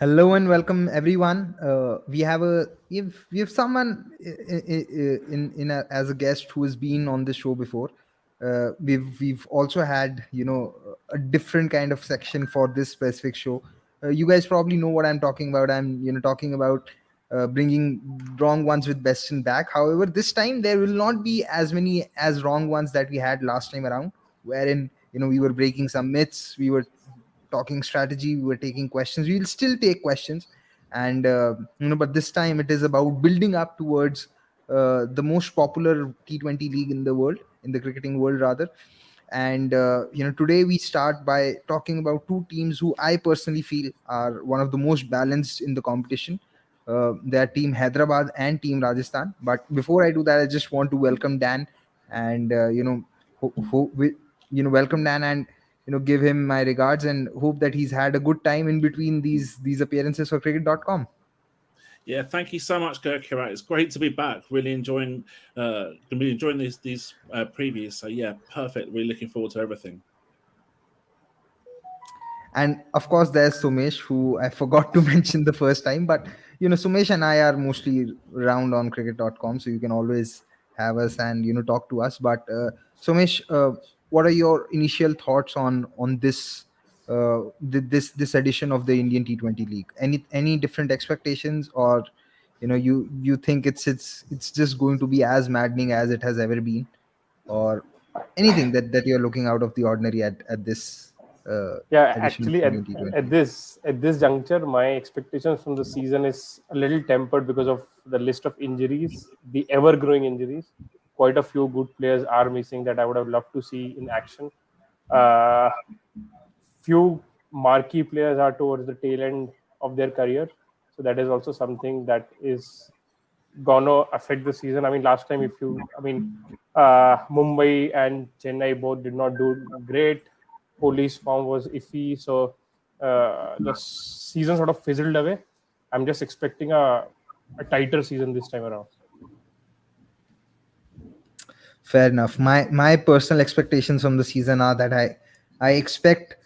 Hello and welcome everyone. We have someone as a guest who has been on the show before. We've also had a different kind of section for this specific show. You guys probably know what I'm talking about. I'm talking about bringing wrong ones with Weston back. However, this time there will not be as many as wrong ones that we had last time around, wherein we were breaking some myths. We were talking strategy, we were taking questions, we will still take questions. And but this time it is about building up towards the most popular T20 league in the world, in the cricketing world rather. And today we start by talking about two teams who I personally feel are one of the most balanced in the competition. They are team Hyderabad and team Rajasthan. But before I do that, I just want to welcome Dan. And welcome Dan, and give him my regards and hope that he's had a good time in between these appearances for cricket.com. Yeah, thank you so much, Gurkirat. It's great to be back. Really enjoying these previews. So yeah, perfect. Really looking forward to everything. And of course, there's Somesh, who I forgot to mention the first time. But Somesh and I are mostly around on cricket.com, so you can always have us and talk to us. But Somesh, what are your initial thoughts on this edition of the Indian T20 League? Any different expectations, or you think it's just going to be as maddening as it has ever been, or anything that you're looking out of the ordinary at this Yeah, edition of actually, Indian at T20? this juncture, my expectations from the season is a little tempered because of the list of injuries, the ever-growing injuries. Quite a few good players are missing that I would have loved to see in action. Uh, few marquee players are towards the tail end of their career, so that is also something that is gonna affect the season. I mean, last time, Mumbai and Chennai both did not do great. Police form was iffy, so the season sort of fizzled away. I'm just expecting a tighter season this time around. Fair enough. My personal expectations from the season are that I expect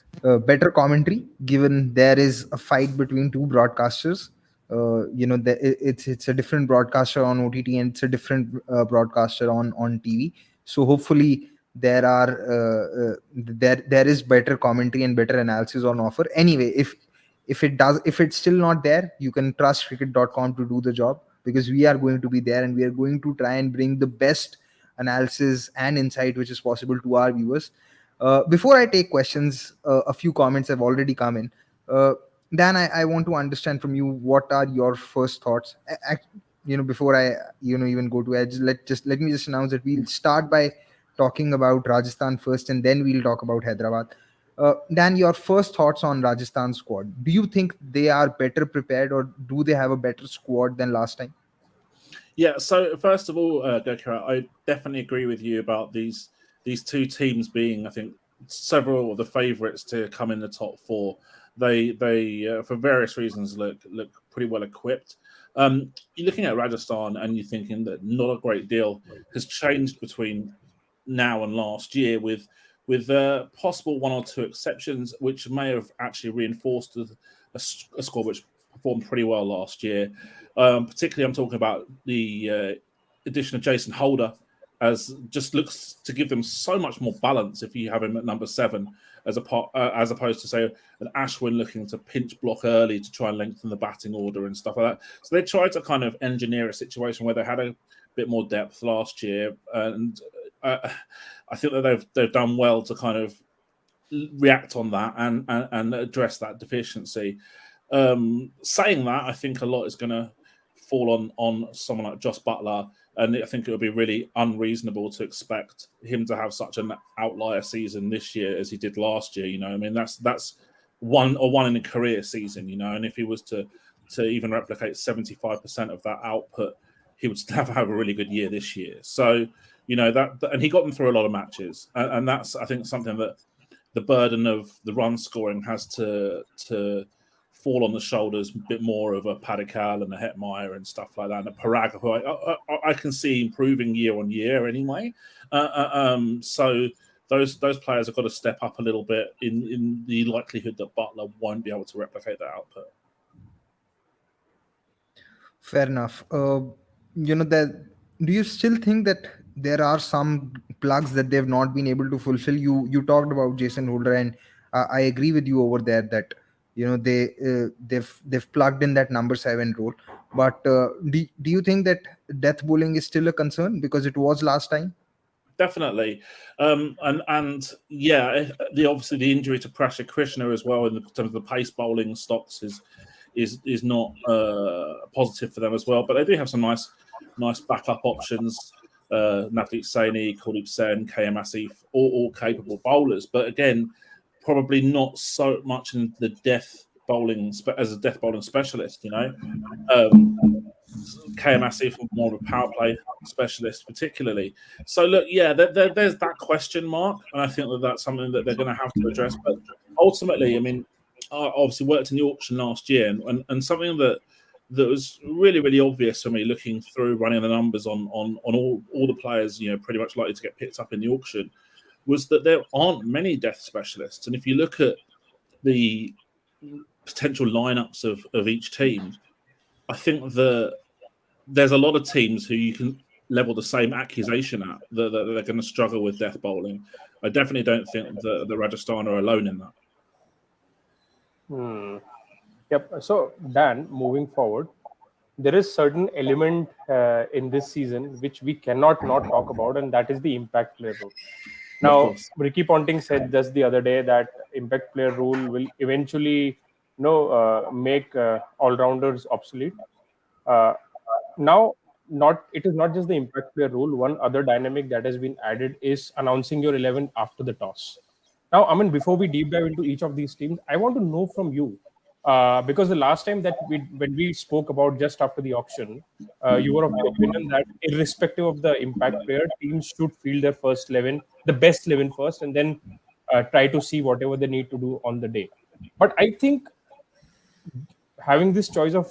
better commentary, given there is a fight between two broadcasters. It's a different broadcaster on OTT, and it's a different broadcaster on TV. So hopefully there is better commentary and better analysis on offer. Anyway, if it's still not there, you can trust cricket.com to do the job, because we are going to be there and we are going to try and bring the best analysis and insight which is possible to our viewers. Before I take questions, a few comments have already come in. Dan, I want to understand from you, what are your first thoughts? Before I even go to edge, let me just announce that we'll start by talking about Rajasthan first, and then we'll talk about Hyderabad. Dan, your first thoughts on Rajasthan squad. Do you think they are better prepared, or do they have a better squad than last time? Yeah. So first of all, Gurkirat, I definitely agree with you about these two teams being, I think, several of the favourites to come in the top four. They for various reasons look pretty well equipped. You're looking at Rajasthan and you're thinking that not a great deal has changed between now and last year, with possible one or two exceptions, which may have actually reinforced a score which performed pretty well last year. Particularly, I'm talking about the addition of Jason Holder, as just looks to give them so much more balance if you have him at number 7, as opposed to, say, an Ashwin looking to pinch block early to try and lengthen the batting order and stuff like that. So they tried to kind of engineer a situation where they had a bit more depth last year, and I think that they've done well to kind of react on that and address that deficiency. Saying that, I think a lot is going to fall on someone like Josh Butler, and I think it would be really unreasonable to expect him to have such an outlier season this year as he did last year. I mean, that's one in a career season. And if he was to even replicate 75% of that output, he would still have a really good year this year. So that, and he got them through a lot of matches, and that's, I think, something that the burden of the run scoring has to fall on the shoulders a bit more of a Padikal and a Hetmeyer and stuff like that, and a Parag, who I can see improving year on year anyway. So those players have got to step up a little bit in the likelihood that Butler won't be able to replicate that output. Fair enough. That, do you still think that there are some plugs that they've not been able to fulfill? You talked about Jason Holder, and I agree with you over there that they've plugged in that number 7 role. But do you think that death bowling is still a concern because it was last time? Definitely, and yeah, obviously the injury to Prasha Krishna as well in terms of the pace bowling stocks is not positive for them as well. But they do have some nice backup options. Navdeep Saini, Kuldeep Sen, KM Asif, all capable bowlers. But again, probably not so much in the death bowling as a death bowling specialist. KM Asif more of a power play specialist, particularly. So look, yeah, there's that question mark, and I think that's something that they're going to have to address. But ultimately, I mean, I obviously worked in the auction last year, and something that was really, really obvious for me looking through running the numbers on all the players, pretty much likely to get picked up in the auction, was that there aren't many death specialists. And if you look at the potential lineups of each team, I think that there's a lot of teams who you can level the same accusation at that they're going to struggle with death bowling. I definitely don't think the Rajasthan are alone in that. Yep. So, Dan, moving forward, there is certain element in this season which we cannot not talk about, and that is the impact player rule. Now, Ricky Ponting said just the other day that impact player rule will eventually, make all-rounders obsolete. Now, it is not just the impact player rule. One other dynamic that has been added is announcing your 11 after the toss. Now, I mean, before we deep dive into each of these teams, I want to know from you, because the last time that when we spoke about just after the auction, you were of the opinion that irrespective of the impact player, teams should field their first 11, the best 11 first, and then try to see whatever they need to do on the day. But I think having this choice of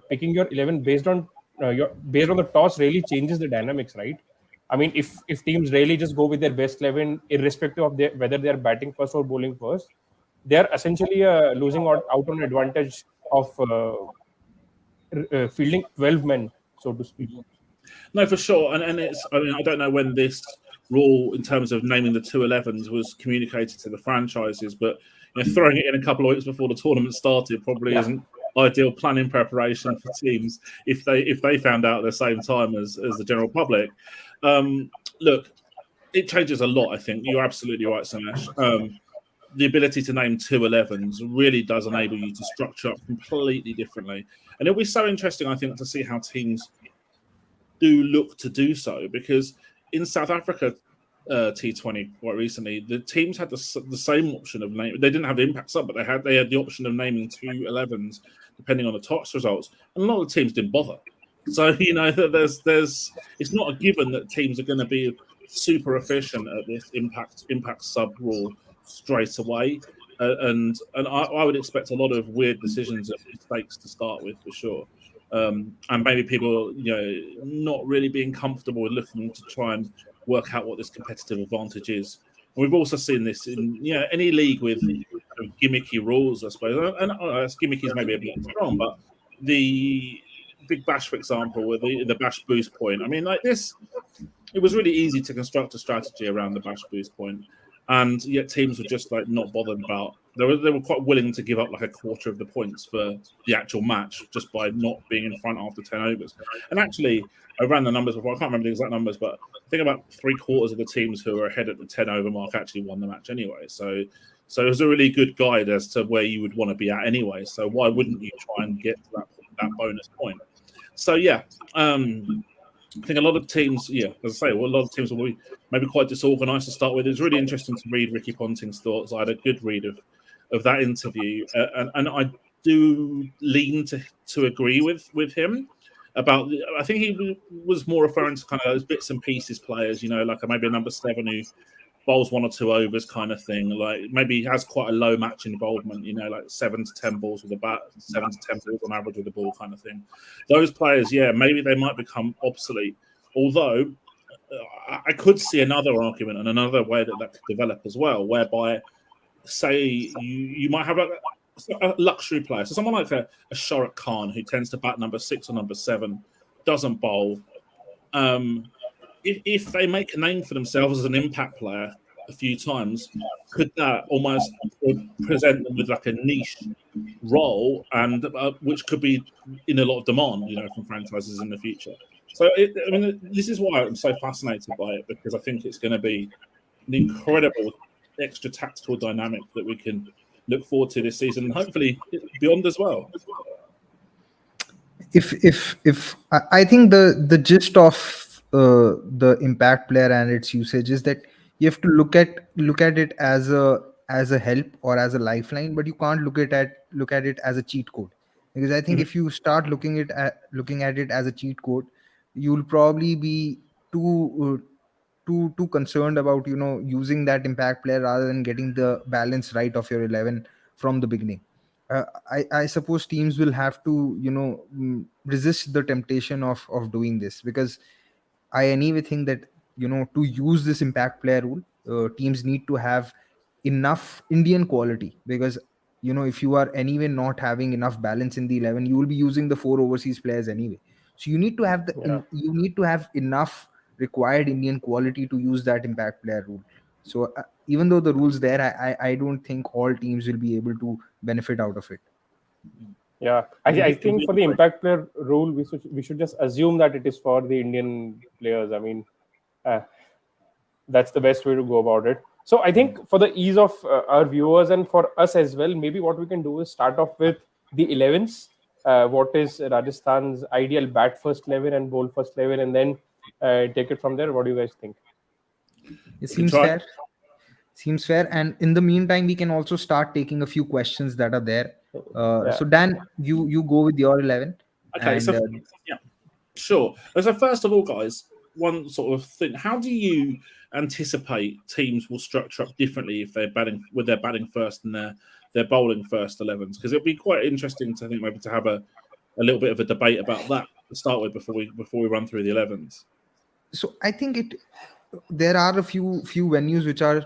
picking your 11 based on the toss really changes the dynamics, right? I mean, if teams really just go with their best 11, irrespective of whether they are batting first or bowling first, they are essentially losing out on advantage of fielding 12 men, so to speak. No, for sure. And it's, I mean, I don't know when this rule in terms of naming the 211s was communicated to the franchises, but throwing it in a couple of weeks before the tournament started probably isn't ideal planning preparation for teams if they found out at the same time as the general public. Look, it changes a lot, I think. You're absolutely right, Somesh. The ability to name 211s really does enable you to structure up completely differently. And it'll be so interesting, I think, to see how teams do look to do so, because in South Africa T20 quite recently, the teams had the same option of name. They didn't have the impact sub, but they had the option of naming 211s depending on the toss results, and a lot of teams didn't bother. So there's it's not a given that teams are going to be super efficient at this impact sub rule straight away, and I would expect a lot of weird decisions and mistakes to start with for sure. And maybe people, not really being comfortable with looking to try and work out what this competitive advantage is. And we've also seen this in any league with gimmicky rules, I suppose. And gimmicky is maybe a bit strong, but the Big Bash, for example, with the Bash boost point. I mean, like this, it was really easy to construct a strategy around the Bash boost point, and yet teams were just like not bothered about. They were quite willing to give up like a quarter of the points for the actual match just by not being in front after 10 overs. And actually, I ran the numbers before. I can't remember the exact numbers, but I think about 3/4 of the teams who were ahead at the 10 over mark actually won the match anyway. So it was a really good guide as to where you would want to be at anyway. So why wouldn't you try and get to that bonus point? So yeah. I think a lot of teams, as I say, a lot of teams will be maybe quite disorganized to start with. It's really interesting to read Ricky Ponting's thoughts. I had a good read of that interview, and I do lean to agree with him about. I think he was more referring to kind of those bits and pieces players, like maybe a number 7 who bowls 1 or 2 overs kind of thing. Like maybe he has quite a low match involvement, like 7 to 10 balls with a bat, 7 to 10 balls on average with the ball kind of thing. Those players, maybe they might become obsolete. Although I could see another argument and another way that could develop as well, whereby say you might have a luxury player. So someone like a Shorat Khan, who tends to bat number 6 or number 7, doesn't bowl. If they make a name for themselves as an impact player a few times, could that almost present them with like a niche role, and which could be in a lot of demand, from franchises in the future? So, this is why I'm so fascinated by it, because I think it's going to be an incredible extra tactical dynamic that we can look forward to this season, and hopefully beyond as well. If I think the gist of the impact player and its usage is that you have to look at it as a help or as a lifeline, but you can't look at it as a cheat code, because I think Mhm. if you start looking at it as a cheat code, you'll probably be too too concerned about using that impact player rather than getting the balance right of your 11 from the beginning. I suppose teams will have to resist the temptation of doing this, because I anyway think that to use this impact player rule, teams need to have enough Indian quality, because if you are anyway not having enough balance in the 11, you will be using the 4 overseas players anyway. So you need to have Yeah. you need to have enough required Indian quality to use that impact player rule. So even though the rules there, I don't think all teams will be able to benefit out of it. Yeah, I think for the impact player rule, we should just assume that it is for the Indian players. I mean, uh, that's the best way to go about it. So I think for the ease of our viewers and for us as well, maybe what we can do is start off with the 11s. What is Rajasthan's ideal bat first 11 and bowl first 11, and then take it from there. What do you guys think? It We can seems try. fair. Seems fair. And in the meantime, we can also start taking a few questions that are there. Yeah. So Dan, you go with your 11, Okay, and so yeah, sure. So first of all, guys, one sort of thing: how do you anticipate teams will structure up differently if they're batting first and they're bowling first 11s? Because it'll be quite interesting to think maybe to have a little bit of a debate about that to start with before we run through the 11s. so I think there are a few venues which are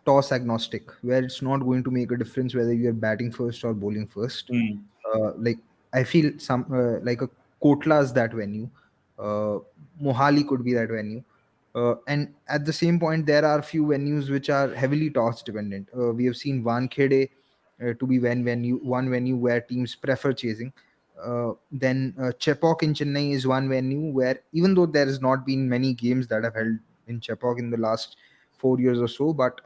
toss agnostic, where it's not going to make a difference whether you're batting first or bowling first. Mm. Like I feel some like a Kotla is that venue. uh, Mohali could be that venue. And at the same point, there are few venues which are heavily toss dependent. We have seen Wankhede to be one venue where teams prefer chasing. Then Chepauk in Chennai is one venue where, even though there has not been many games that have held in Chepauk in the last 4 years or so, but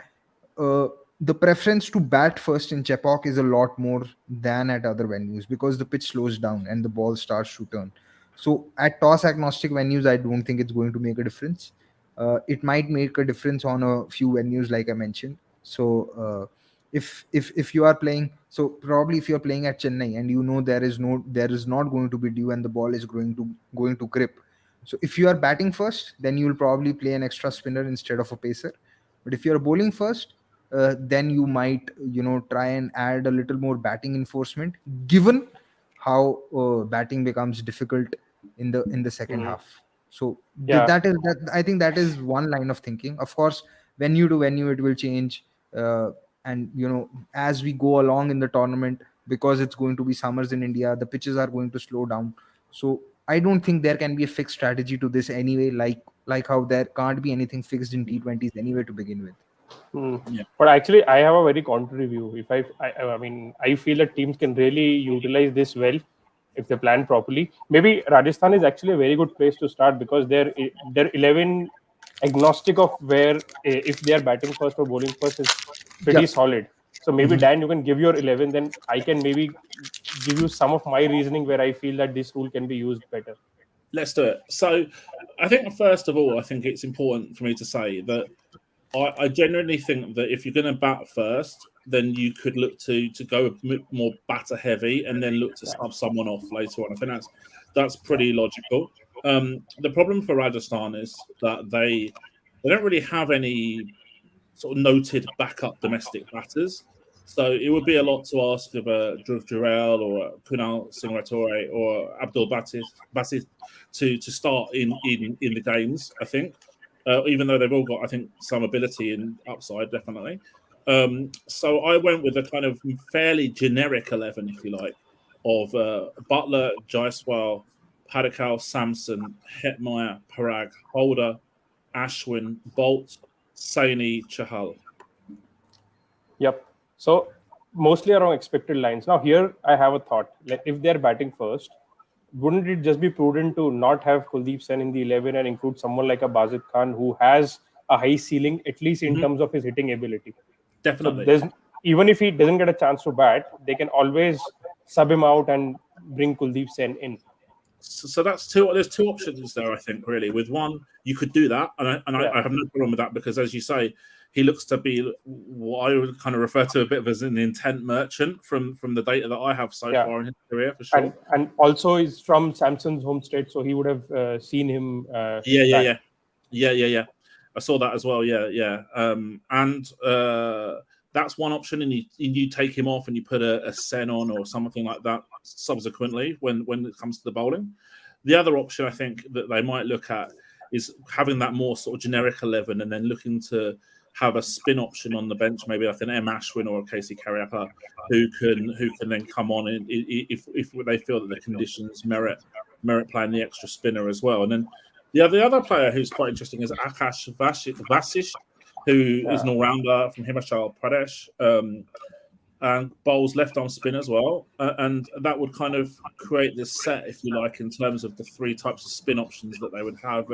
uh, the preference to bat first in Chepauk is a lot more than at other venues, because the pitch slows down and the ball starts to turn. So at toss agnostic venues, I don't think it's going to make a difference. It might make a difference on a few venues like I mentioned. So if you are playing, so probably if you're playing at Chennai and there is not going to be dew and the ball is going to grip. So if you are batting first, then you will probably play an extra spinner instead of a pacer. But if you're bowling first, then you might try and add a little more batting enforcement, given how batting becomes difficult in the second Mhm. half. So Yeah. I think that is one line of thinking. Of course, venue to venue it will change. And as we go along in the tournament, because it's going to be summers in India, the pitches are going to slow down. So I don't think there can be a fixed strategy to this anyway, like how there can't be anything fixed in T20s anyway to begin with. Hmm. Yeah. But actually, I have a very contrary view. If I mean, I feel that teams can really utilize this well if they plan properly. Maybe Rajasthan is actually a very good place to start because they're 11 agnostic of where if they are batting first or bowling first is pretty Yep. solid. So maybe Mhm. Dan, you can give your 11, then I can maybe give you some of my reasoning where I feel that this rule can be used better. Let's do it. So, I think first of all, I think it's important for me to say that I generally think that if you're going to bat first, then you could look to go a bit more batter heavy and then look to Yeah. sub someone off later on. I think that's pretty logical. The problem for Rajasthan is that they don't really have any sort of noted backup domestic batters. So it would be a lot to ask of a Dhruv Jurel or a Kunal Singh Rathore or Abdul Basit to start in the games. I think, even though they've all got, I think, some ability and upside, definitely. So I went with a kind of fairly generic 11, if you like, of Butler, Jaiswal, Padikkal, Samson, Hetmeyer, Parag, Holder, Ashwin, Bolt, Saini, Chahal. Yep. So mostly around expected lines. Now here I have a thought. Like if they're batting first, wouldn't it just be prudent to not have Kuldeep Sen in the 11 and include someone like a Bazid Khan who has a high ceiling, at least in terms of his hitting ability? So Definitely. there's, even if he doesn't get a chance to bat, they can always sub him out and bring Kuldeep Sen in. So that's two. There's two options there, I think. Really, with one, you could do that, and I have no problem with that because, as you say, he looks to be what I would kind of refer to a bit of as an intent merchant from the data that I have so far in his career, for sure. And also he's from Samson's home state, so he would have seen him. Yeah. I saw that as well. Yeah. And that's one option, and you take him off and you put a Sen on or something like that subsequently when it comes to the bowling. The other option I think that they might look at is having that more sort of generic 11 and then looking to have a spin option on the bench, maybe like an M. Ashwin or a Casey Cariappa, who can then come on if they feel that the conditions merit playing the extra spinner as well. And then the other player who's quite interesting is Akash Vasish, who is an all-rounder from Himachal Pradesh, and bowls left-arm spin as well. And that would kind of create this set, if you like, in terms of the three types of spin options that they would have.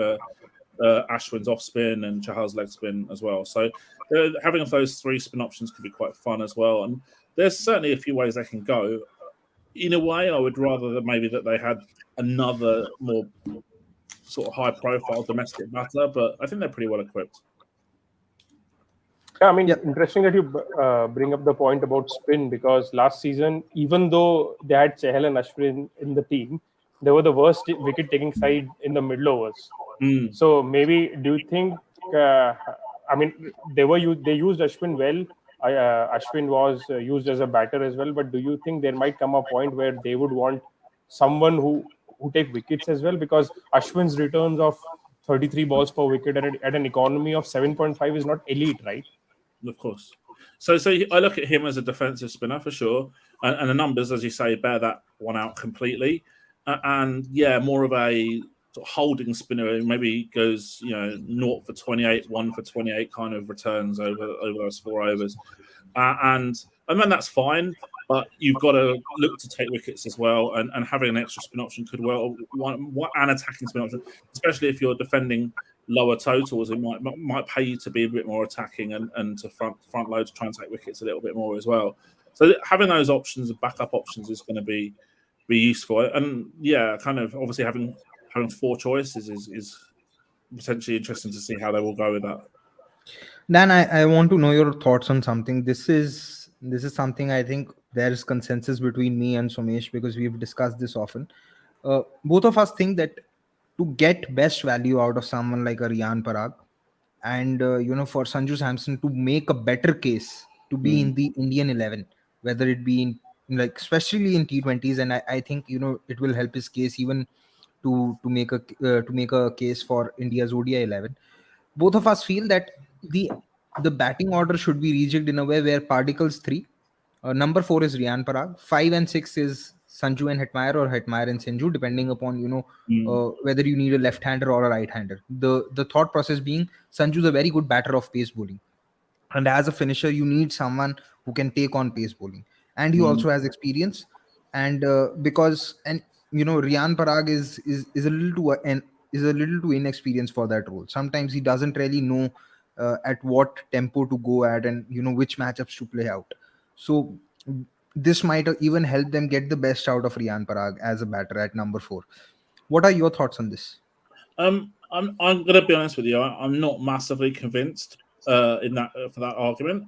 Ashwin's off spin and Chahal's leg spin as well. So having those three spin options could be quite fun as well. And there's certainly a few ways they can go. In a way, I would rather that maybe that they had another more sort of high-profile domestic batter, but I think they're pretty well equipped. Yeah, I mean, interesting that you bring up the point about spin, because last season, even though they had Chahal and Ashwin in the team, they were the worst wicket-taking side in the middle overs. So maybe, do you think? I mean, they used Ashwin well. Ashwin was used as a batter as well. But do you think there might come a point where they would want someone who take wickets as well? Because Ashwin's returns of 33 balls per wicket at an economy of 7.5 is not elite, right? Of course. So I look at him as a defensive spinner for sure, and the numbers, as you say, bear that one out completely. And yeah, more of a sort of holding spinner, maybe goes 0 for 28, 1 for 28 kind of returns over those 4 overs, and then that's fine. But you've got to look to take wickets as well, and having an extra spin option could an attacking spin option, especially if you're defending lower totals, it might pay you to be a bit more attacking and to front load to try and take wickets a little bit more as well. So having those options and backup options is going to be useful. And yeah, kind of obviously having 4 choices is potentially interesting to see how they will go with that. Dan, I want to know your thoughts on something. This is something I think there is consensus between me and Somesh, because we've discussed this often. Both of us think that to get best value out of someone like a Riyan Parag, and for Sanju Samson to make a better case to be in the Indian 11, whether it be in especially in T20s, and I think it will help his case even to make a case for India's ODI 11. Both of us feel that the batting order should be rejigged in a way where Padikal's 3, number 4 is Riyan Parag, 5 and 6 is Sanju and Hetmeyer, or Hetmeyer and Sanju, depending upon whether you need a left-hander or a right-hander. The thought process being Sanju is a very good batter of pace bowling, and as a finisher you need someone who can take on pace bowling, and he also has experience. And Riyan Parag is a little too inexperienced for that role. Sometimes he doesn't really know at what tempo to go at, and which matchups to play out. So this might even help them get the best out of Riyan Parag as a batter at number 4. What are your thoughts on this? I'm going to be honest with you. I'm not massively convinced for that argument.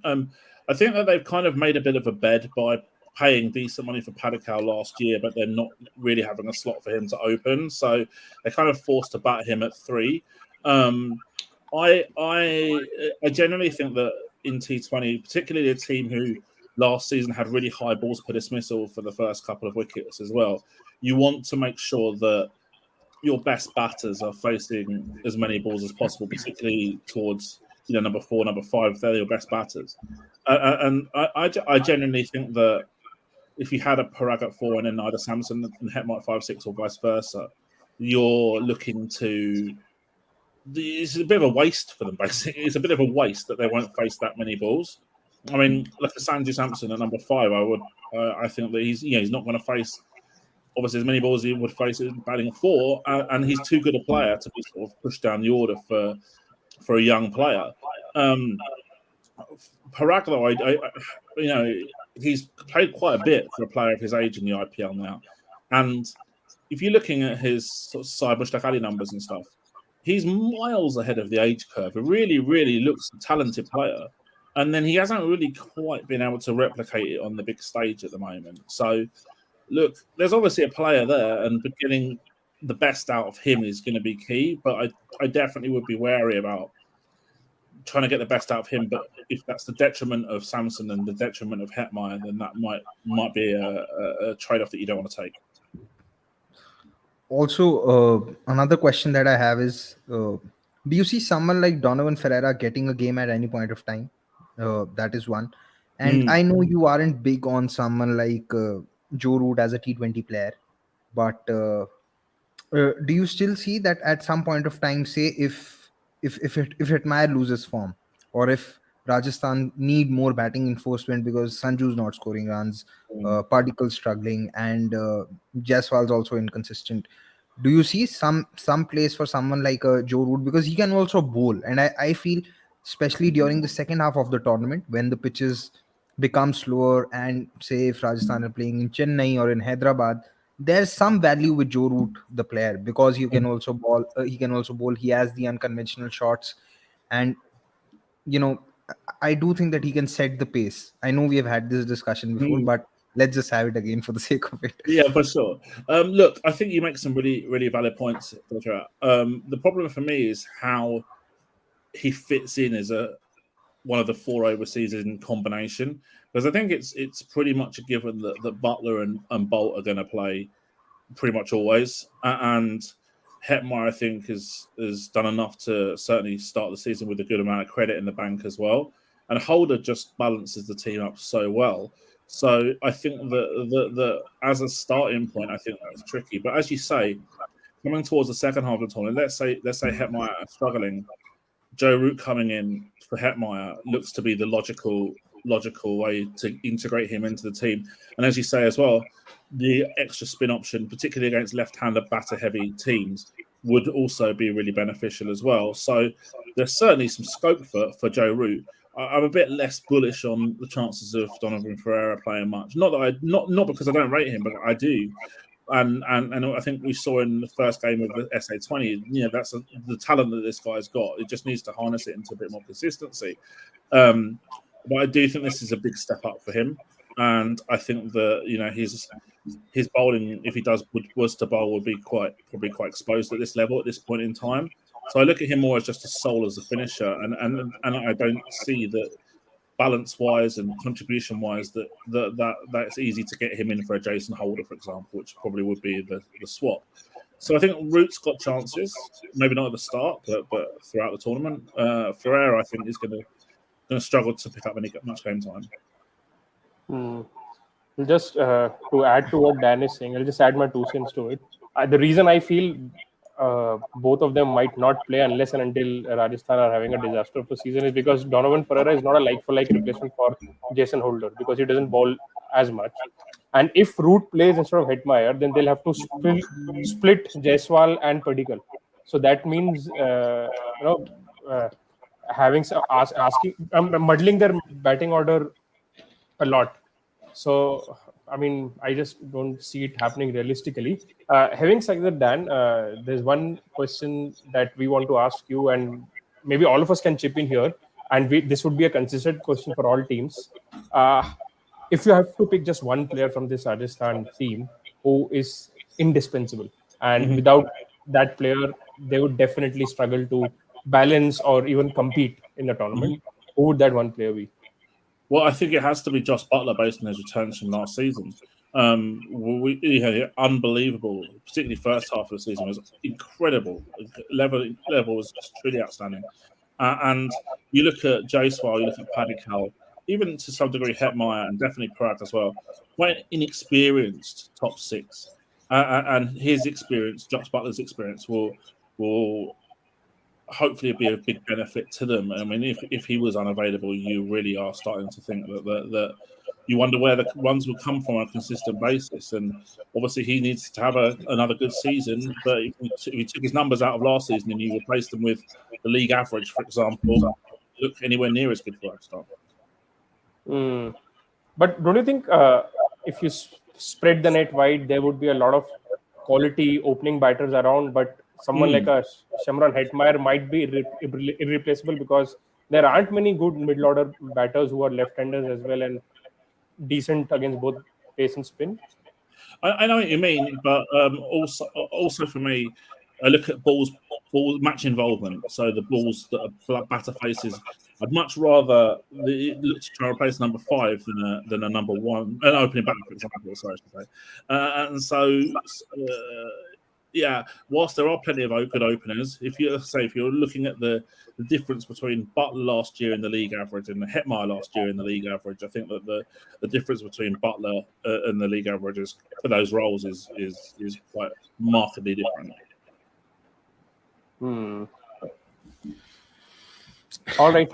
I think that they've kind of made a bit of a bed by paying decent money for Padikkal last year, but they're not really having a slot for him to open. So they're kind of forced to bat him at 3. I generally think that in T20, particularly a team who last season had really high balls per dismissal for the first couple of wickets as well, you want to make sure that your best batters are facing as many balls as possible, particularly towards number 4, number 5, they're your best batters. And I genuinely think that if you had a Parag at 4 and then either Samson and Hetmar at 5, 6, or vice versa, you're looking to. It's a bit of a waste for them, basically. It's a bit of a waste that they won't face that many balls. I mean, like a Sanju Samson at number 5, I think that he's not going to face obviously as many balls as he would face batting a 4, and he's too good a player to be sort of pushed down the order for a young player. Parag, though, he's played quite a bit for a player of his age in the IPL now, and if you're looking at his sort of Sai Mushtaq Ali numbers and stuff, he's miles ahead of the age curve. He really, really looks a talented player, and then he hasn't really quite been able to replicate it on the big stage at the moment. So, look, there's obviously a player there, and getting the best out of him is going to be key. But I definitely would be wary about trying to get the best out of him. But if that's the detriment of Samson and the detriment of Hetmyer, then that might be a trade-off that you don't want to take. Also, another question that I have is, do you see someone like Donovan Ferreira getting a game at any point of time? That is one. And I know you aren't big on someone like Joe Root as a T20 player, but do you still see that at some point of time, say if Hetmyer loses form, or if Rajasthan need more batting enforcement because Sanju's not scoring runs, Particle's struggling, and Jaiswal's also inconsistent, do you see some place for someone like Joe Root, because he can also bowl? And I feel, especially during the second half of the tournament, when the pitches become slower, and say if Rajasthan are playing in Chennai or in Hyderabad, there's some value with Joe Root, the player, because he can also bowl. He has the unconventional shots, and I do think that he can set the pace. I know we have had this discussion before, but let's just have it again for the sake of it. Yeah, for sure. Look, I think you make some really, really valid points, Gurkirat. The problem for me is how he fits in as one of the 4 overseas in combination, because I think it's pretty much a given that Butler and Bolt are going to play pretty much always, and Hetmyer, I think, has done enough to certainly start the season with a good amount of credit in the bank as well, and Holder just balances the team up so well. So I think that as a starting point, I think that's tricky. But as you say, coming towards the second half of the tournament, let's say Hetmyer are struggling, Joe Root coming in for Hetmyer looks to be the logical way to integrate him into the team. And as you say as well, the extra spin option, particularly against left-hander batter-heavy teams, would also be really beneficial as well. So there's certainly some scope for Joe Root. I'm a bit less bullish on the chances of Donovan Ferreira playing much. Not because I don't rate him, but I do. And I think we saw in the first game of the SA20, that's the talent that this guy's got. It just needs to harness it into a bit more consistency. But I do think this is a big step up for him, and I think that his bowling, if he was to bowl, would be probably quite exposed at this level at this point in time. So I look at him more as just a soul as a finisher, and I don't see that balance-wise and contribution-wise that's easy to get him in for a Jason Holder, for example, which probably would be the swap. So I think Root's got chances, maybe not at the start, but throughout the tournament. Ferreira, I think, is going to struggle to pick up much game time. Just to add to what Dan is saying, I'll just add my 2 cents to it. The reason I feel both of them might not play unless and until Rajasthan are having a disaster of a season is because Donovan Ferreira is not a like-for-like replacement for Jason Holder, because he doesn't bowl as much. And if Root plays instead of Hetmyer, then they'll have to split Jaiswal and Padikkal. So that means having muddling their batting order a lot. So I mean, I just don't see it happening realistically. Having said that, Dan, there's one question that we want to ask you, and maybe all of us can chip in here. And this would be a consistent question for all teams. If you have to pick just one player from this Rajasthan team who is indispensable, and without that player, they would definitely struggle to balance or even compete in the tournament, who would that one player be? Well, I think it has to be Josh Butler based on his returns from last season. Unbelievable, particularly first half of the season was incredible. Level was just truly outstanding. And you look at Jaiswal, you look at Padikkal, even to some degree Hetmeyer and definitely Pratt as well, quite inexperienced top six. And his experience, Josh Butler's experience, will hopefully be a big benefit to them. I mean, if he was unavailable, you really are starting to think that you wonder where the runs will come from on a consistent basis. And obviously, he needs to have another good season. But if you took his numbers out of last season and you replaced them with the league average, for example, look anywhere near as good for Rajasthan. But don't you think if you spread the net wide, there would be a lot of quality opening batters around, but someone like a Shamran Hetmeyer might be irreplaceable because there aren't many good middle order batters who are left-handers as well and decent against both pace and spin. I know what you mean, but also for me, I look at ball match involvement. So the balls that a batter faces, I'd much rather look to try and replace number 5 than a number 1, an opening batter, for example. Sorry, I should say. And so, yeah, whilst there are plenty of good openers, if you're looking at the difference between Butler last year in the league average and Hetmeyer last year in the league average, I think that the difference between Butler and the league averages for those roles is quite markedly different. All right.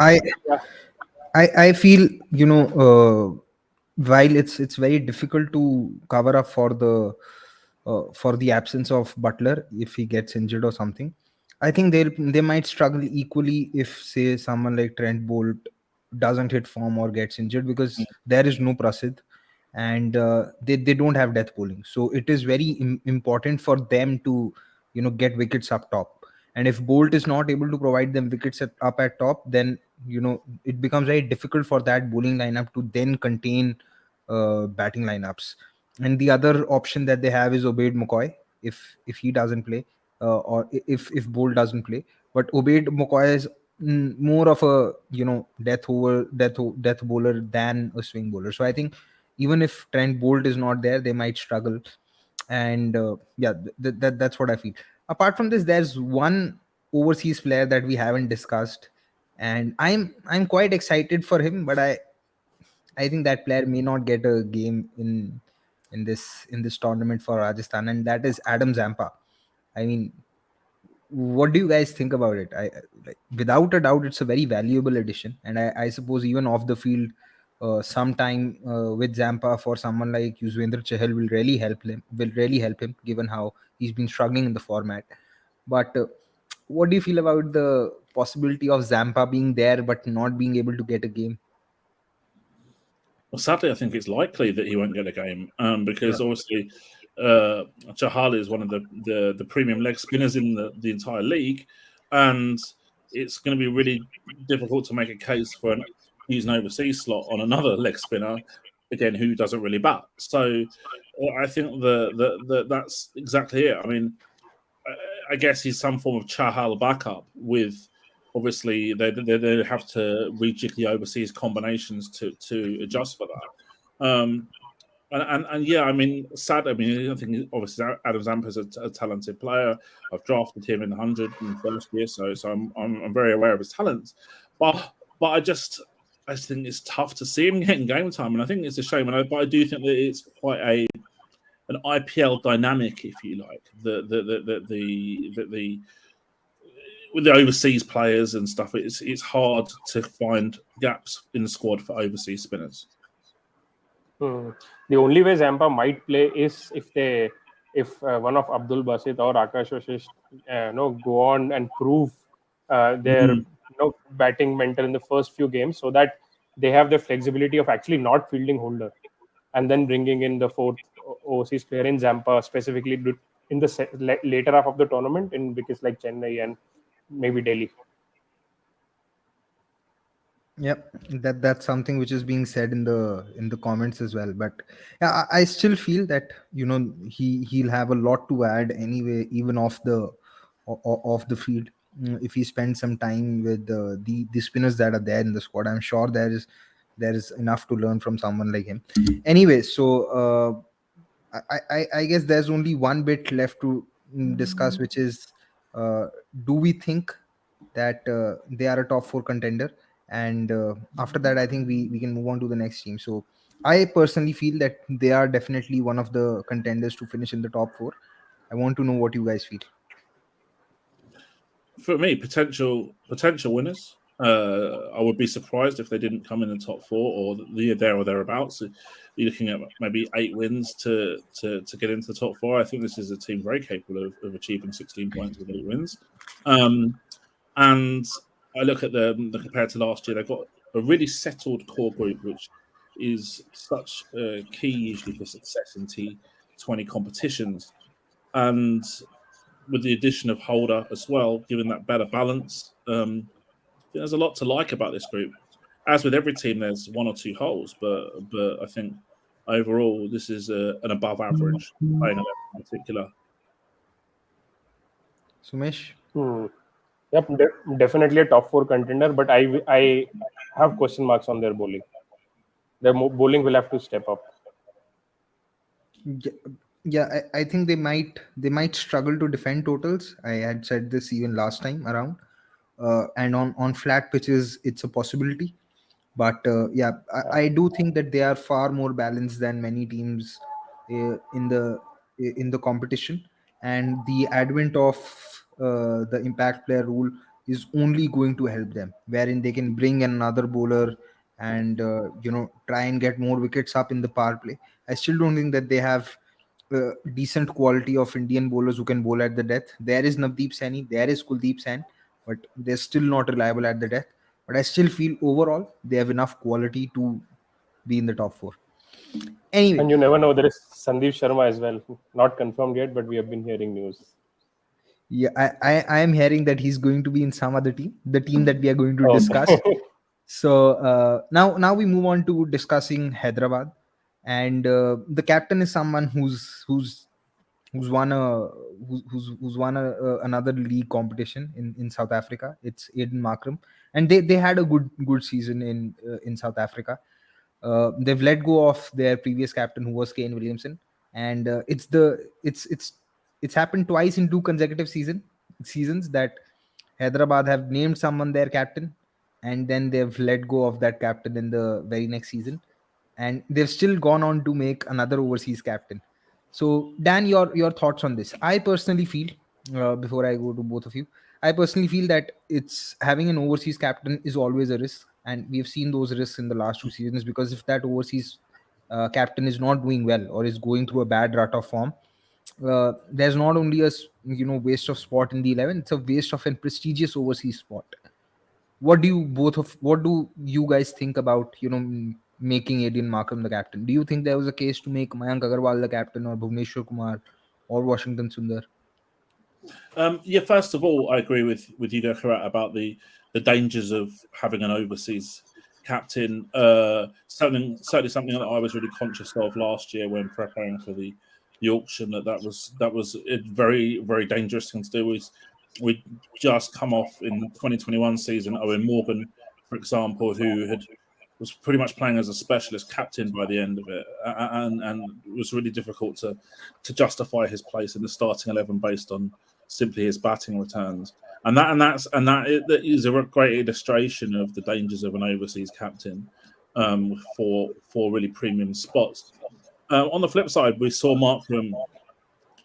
I feel while it's very difficult to cover up for the absence of Butler if he gets injured or something. I think they might struggle equally if, say, someone like Trent Bolt doesn't hit form or gets injured, because there is no Prasidh, and they don't have death bowling. So it is very important for them to get wickets up top. And if Bolt is not able to provide them wickets up at top, then it becomes very difficult for that bowling lineup to then contain batting lineups. And the other option that they have is Obaid McCoy if he doesn't play, or if Bolt doesn't play. But Obaid McCoy is more of a death bowler than a swing bowler. So I think even if Trent Bolt is not there, they might struggle. And that's what I feel. Apart from this, there's one overseas player that we haven't discussed, and I'm quite excited for him, but I think that player may not get a game in this tournament for Rajasthan, and that is Adam Zampa. I mean, what do you guys think about it? Without a doubt, it's a very valuable addition, and I suppose even off the field, some time with Zampa for someone like Yuzvendra Chahal will really help him. Given how he's been struggling in the format. But what do you feel about the possibility of Zampa being there but not being able to get a game? Well, sadly, I think it's likely that he won't get a game because obviously Chahal is one of the premium leg spinners in the entire league, and it's going to be really difficult to make a case for using an overseas slot on another leg spinner, again, who doesn't really bat. So I think that's exactly it. I mean, I guess he's some form of Chahal backup with. Obviously, they have to rejig the overseas combinations to adjust for that. And yeah, I mean, sad. I mean, I think obviously Adam Zampa is a talented player. I've drafted him in the 100 in the first year, so I'm very aware of his talents. But I just think it's tough to see him getting game time, and I think it's a shame. But I do think that it's quite an IPL dynamic, if you like. With the overseas players and stuff, it's hard to find gaps in the squad for overseas spinners. The only way Zampa might play is if one of Abdul Basit or Akash Ashish go on and prove their batting mental in the first few games, so that they have the flexibility of actually not fielding holder, and then bringing in the fourth overseas player in Zampa specifically in the later half of the tournament in wickets like Chennai and maybe Delhi. Yep, that's something which is being said in the comments as well. But yeah, I still feel that he'll have a lot to add anyway, even off the field. If he spends some time with the spinners that are there in the squad, I'm sure there is enough to learn from someone like him. Anyway, so I guess there's only one bit left to discuss, which is, do we think that they are a top 4 contender, and after that I think we can move on to the next team. So I personally feel that they are definitely one of the contenders to finish in the top 4. I want to know what you guys feel. For me, potential winners. I would be surprised if they didn't come in the top 4 or there or thereabouts. You're looking at maybe 8 wins to get into the top 4. I think this is a team very capable of achieving 16 points with 8 wins. And I look at them compared to last year, they've got a really settled core group, which is such a key usually for success in T20 competitions. And with the addition of Holder as well, giving that better balance, there's a lot to like about this group. As with every team, there's 1 or 2 holes, but I think overall this is an above average playing 11 in particular. Sumesh? Yep, definitely a top 4 contender, but I have question marks on their bowling. Their bowling will have to step up. Yeah, I think they might struggle to defend totals. I had said this even last time around, and on flat pitches it's a possibility. But I do think that they are far more balanced than many teams in the competition, and the advent of the impact player rule is only going to help them, wherein they can bring another bowler and try and get more wickets up in the power play. I still don't think that they have decent quality of Indian bowlers who can bowl at the death. There is Navdeep Saini, there is Kuldeep Sain, but they're still not reliable at the death. But I still feel overall they have enough quality to be in the top 4. Anyway, and you never know, there is Sandeep Sharma as well, not confirmed yet, but we have been hearing news. Yeah, I am hearing that he's going to be in some other team, the team that we are going to discuss. So now we move on to discussing Hyderabad, and the captain is someone who's won another league competition in South Africa. It's Aiden Markram, and they had a good season in South Africa. They've let go of their previous captain, who was Kane Williamson, and it's happened twice in 2 consecutive seasons that Hyderabad have named someone their captain, and then they've let go of that captain in the very next season, and they've still gone on to make another overseas captain. So, Dan, your thoughts on this? I personally feel, before I go to both of you, I personally feel that it's having an overseas captain is always a risk, and we've seen those risks in the last 2 seasons. Because if that overseas captain is not doing well or is going through a bad rut of form, there's not only a waste of spot in the 11; it's a waste of a prestigious overseas spot. What do you guys think about making Aiden Markram the captain? Do you think there was a case to make Mayank Agarwal the captain, or Bhuvneshwar Kumar, or Washington Sundar? First of all, I agree with you, Gurkirat, about the dangers of having an overseas captain. Certainly something that I was really conscious of last year when preparing for the auction. That was a very, very dangerous thing to do. We'd just come off in the 2021 season, Owen Morgan, for example, who was pretty much playing as a specialist captain by the end of it, and it was really difficult to justify his place in the starting 11 based on simply his batting returns. And that is a great illustration of the dangers of an overseas captain for really premium spots. On the flip side, we saw Markram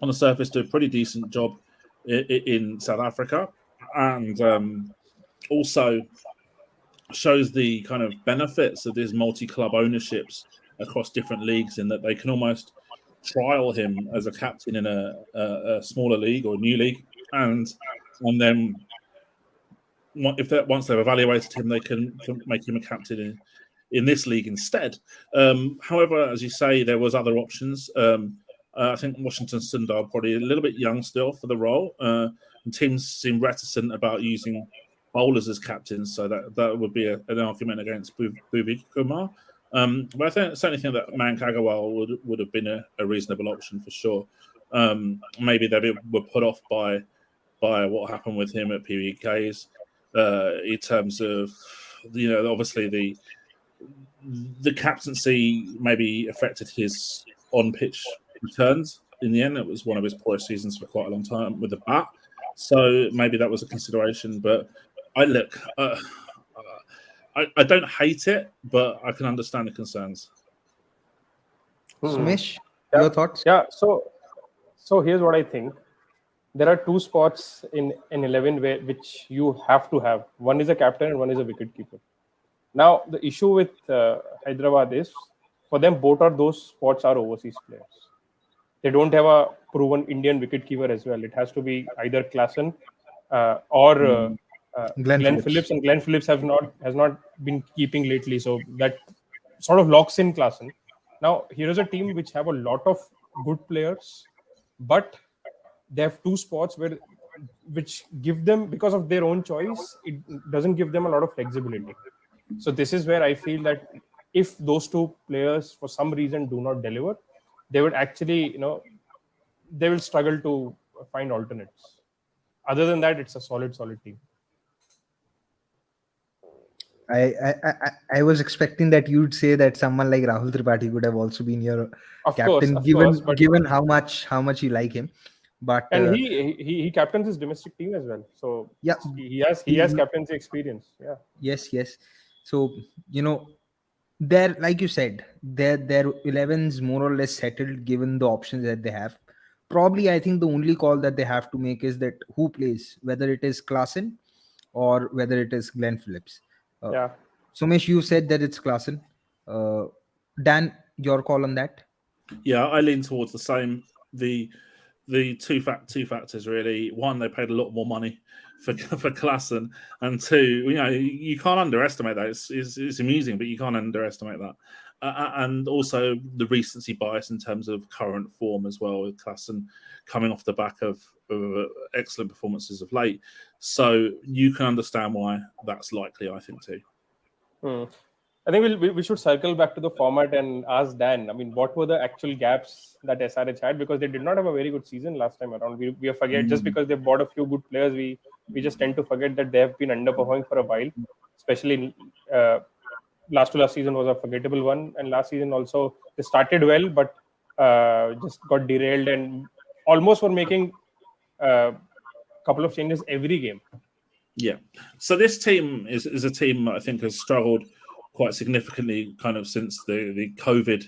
on the surface do a pretty decent job in South Africa, and also shows the kind of benefits of these multi-club ownerships across different leagues, in that they can almost trial him as a captain in a smaller league or a new league, and then once they've evaluated him, they can make him a captain in this league instead. However, as you say, there was other options. I think Washington Sundar probably a little bit young still for the role, and teams seem reticent about using bowlers as captains, so that would be an argument against Bhuvi Kumar. But I certainly think that Mayank Agarwal would have been a reasonable option for sure. Maybe they were put off by what happened with him at PBKs in terms of obviously the captaincy maybe affected his on-pitch returns. In the end, it was one of his poorest seasons for quite a long time with the bat, so maybe that was a consideration. But I look. I don't hate it, but I can understand the concerns. Somesh, Yeah, your thoughts? yeah. So here's what I think. There are two spots in an 11 which you have to have. One is a captain and one is a wicket keeper. Now the issue with Hyderabad is, for them both of those spots are overseas players. They don't have a proven Indian wicketkeeper as well. It has to be either Klassen or Glenn Glenn Phillips. Phillips, and Glenn Phillips has not been keeping lately, so that sort of locks in Klassen. Now here is a team which have a lot of good players, but they have two spots which give them, because of their own choice, it doesn't give them a lot of flexibility. So this is where I feel that if those two players for some reason do not deliver, they would actually, they will struggle to find alternates. Other than that, it's a solid team. I was expecting that you'd say that someone like Rahul Tripathi could have also been your Of captain, course, but given how much you like him. But and he captains his domestic team as well, so yeah, he has captaincy experience. Yeah. yes. So they're, like you said, their 11's more or less settled given the options that they have. Probably, I think the only call that they have to make is that who plays, whether it is Klassen or whether it is Glenn Phillips. Yeah. Somesh, you said that it's Klassen. Dan, your call on that? Yeah, I lean towards the same. The two factors really. One, they paid a lot more money for Klassen, and two, you can't underestimate that. It's amusing, but you can't underestimate that. And also the recency bias in terms of current form as well, with Klassen coming off the back of excellent performances of late. So you can understand why that's likely, I think, too. I think we should circle back to the format and ask Dan. I mean, what were the actual gaps that SRH had? Because they did not have a very good season last time around. We forget, just because they bought a few good players, we just tend to forget that they have been underperforming for a while. Especially last season was a forgettable one, and last season also they started well, but just got derailed and almost were making a couple of changes every game. Yeah. So this team is a team that I think has struggled quite significantly kind of since the COVID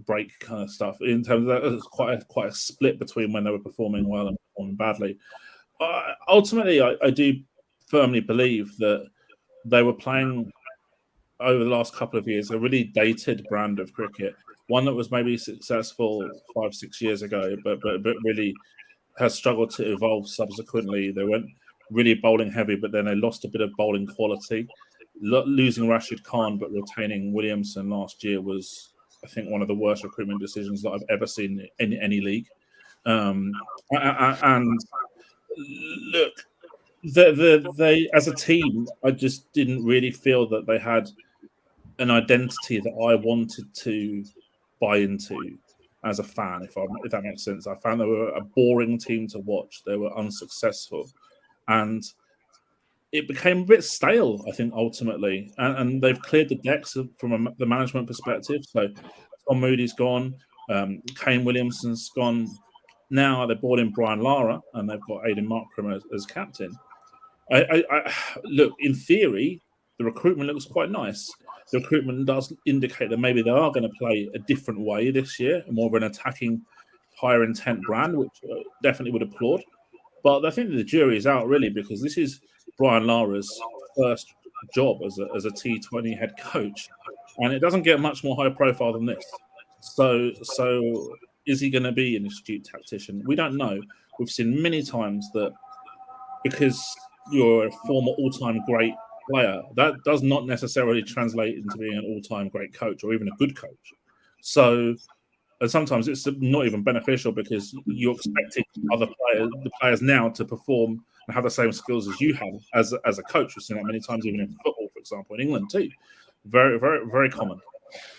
break kind of stuff, in terms of that. It's quite a split between when they were performing well and performing badly. Ultimately, I do firmly believe that they were playing over the last couple of years a really dated brand of cricket, one that was maybe successful 5-6 years ago, but really has struggled to evolve subsequently. They went really bowling heavy, but then they lost a bit of bowling quality. Losing Rashid Khan but retaining Williamson last year was, I think, one of the worst recruitment decisions that I've ever seen in any league. And look, they as a team, I just didn't really feel that they had an identity that I wanted to buy into as a fan, if that makes sense. I found they were a boring team to watch. They were unsuccessful, and it became a bit stale, I think, ultimately. And they've cleared the decks from the management perspective. So Tom Moody's gone, Kane Williamson's gone. Now they brought in Brian Lara, and they've got Aidan Markram as captain. I look, in theory, the recruitment looks quite nice. The recruitment does indicate that maybe they are going to play a different way this year, more of an attacking, higher intent brand, which definitely would applaud. But I think the jury is out, really, because this is Brian Lara's first job as a T20 head coach, and it doesn't get much more high profile than this. So is he going to be an astute tactician? We don't know. We've seen many times that because you're a former all-time great player, that does not necessarily translate into being an all-time great coach or even a good coach. So, and sometimes it's not even beneficial because you're expecting the players now to perform and have the same skills as you have as a coach. We've seen that many times, even in football, for example, in England too. Very, very, very common.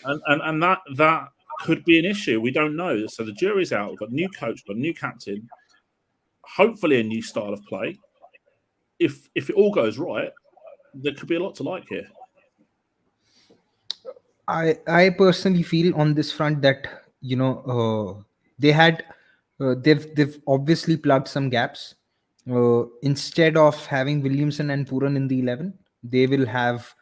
And that could be an issue. We don't know. So the jury's out. We've got a new coach, we've got a new captain, hopefully a new style of play. If it all goes right, there could be a lot to like here. I personally feel on this front that they've obviously plugged some gaps. instead of having Williamson and Puran in the 11, they will have.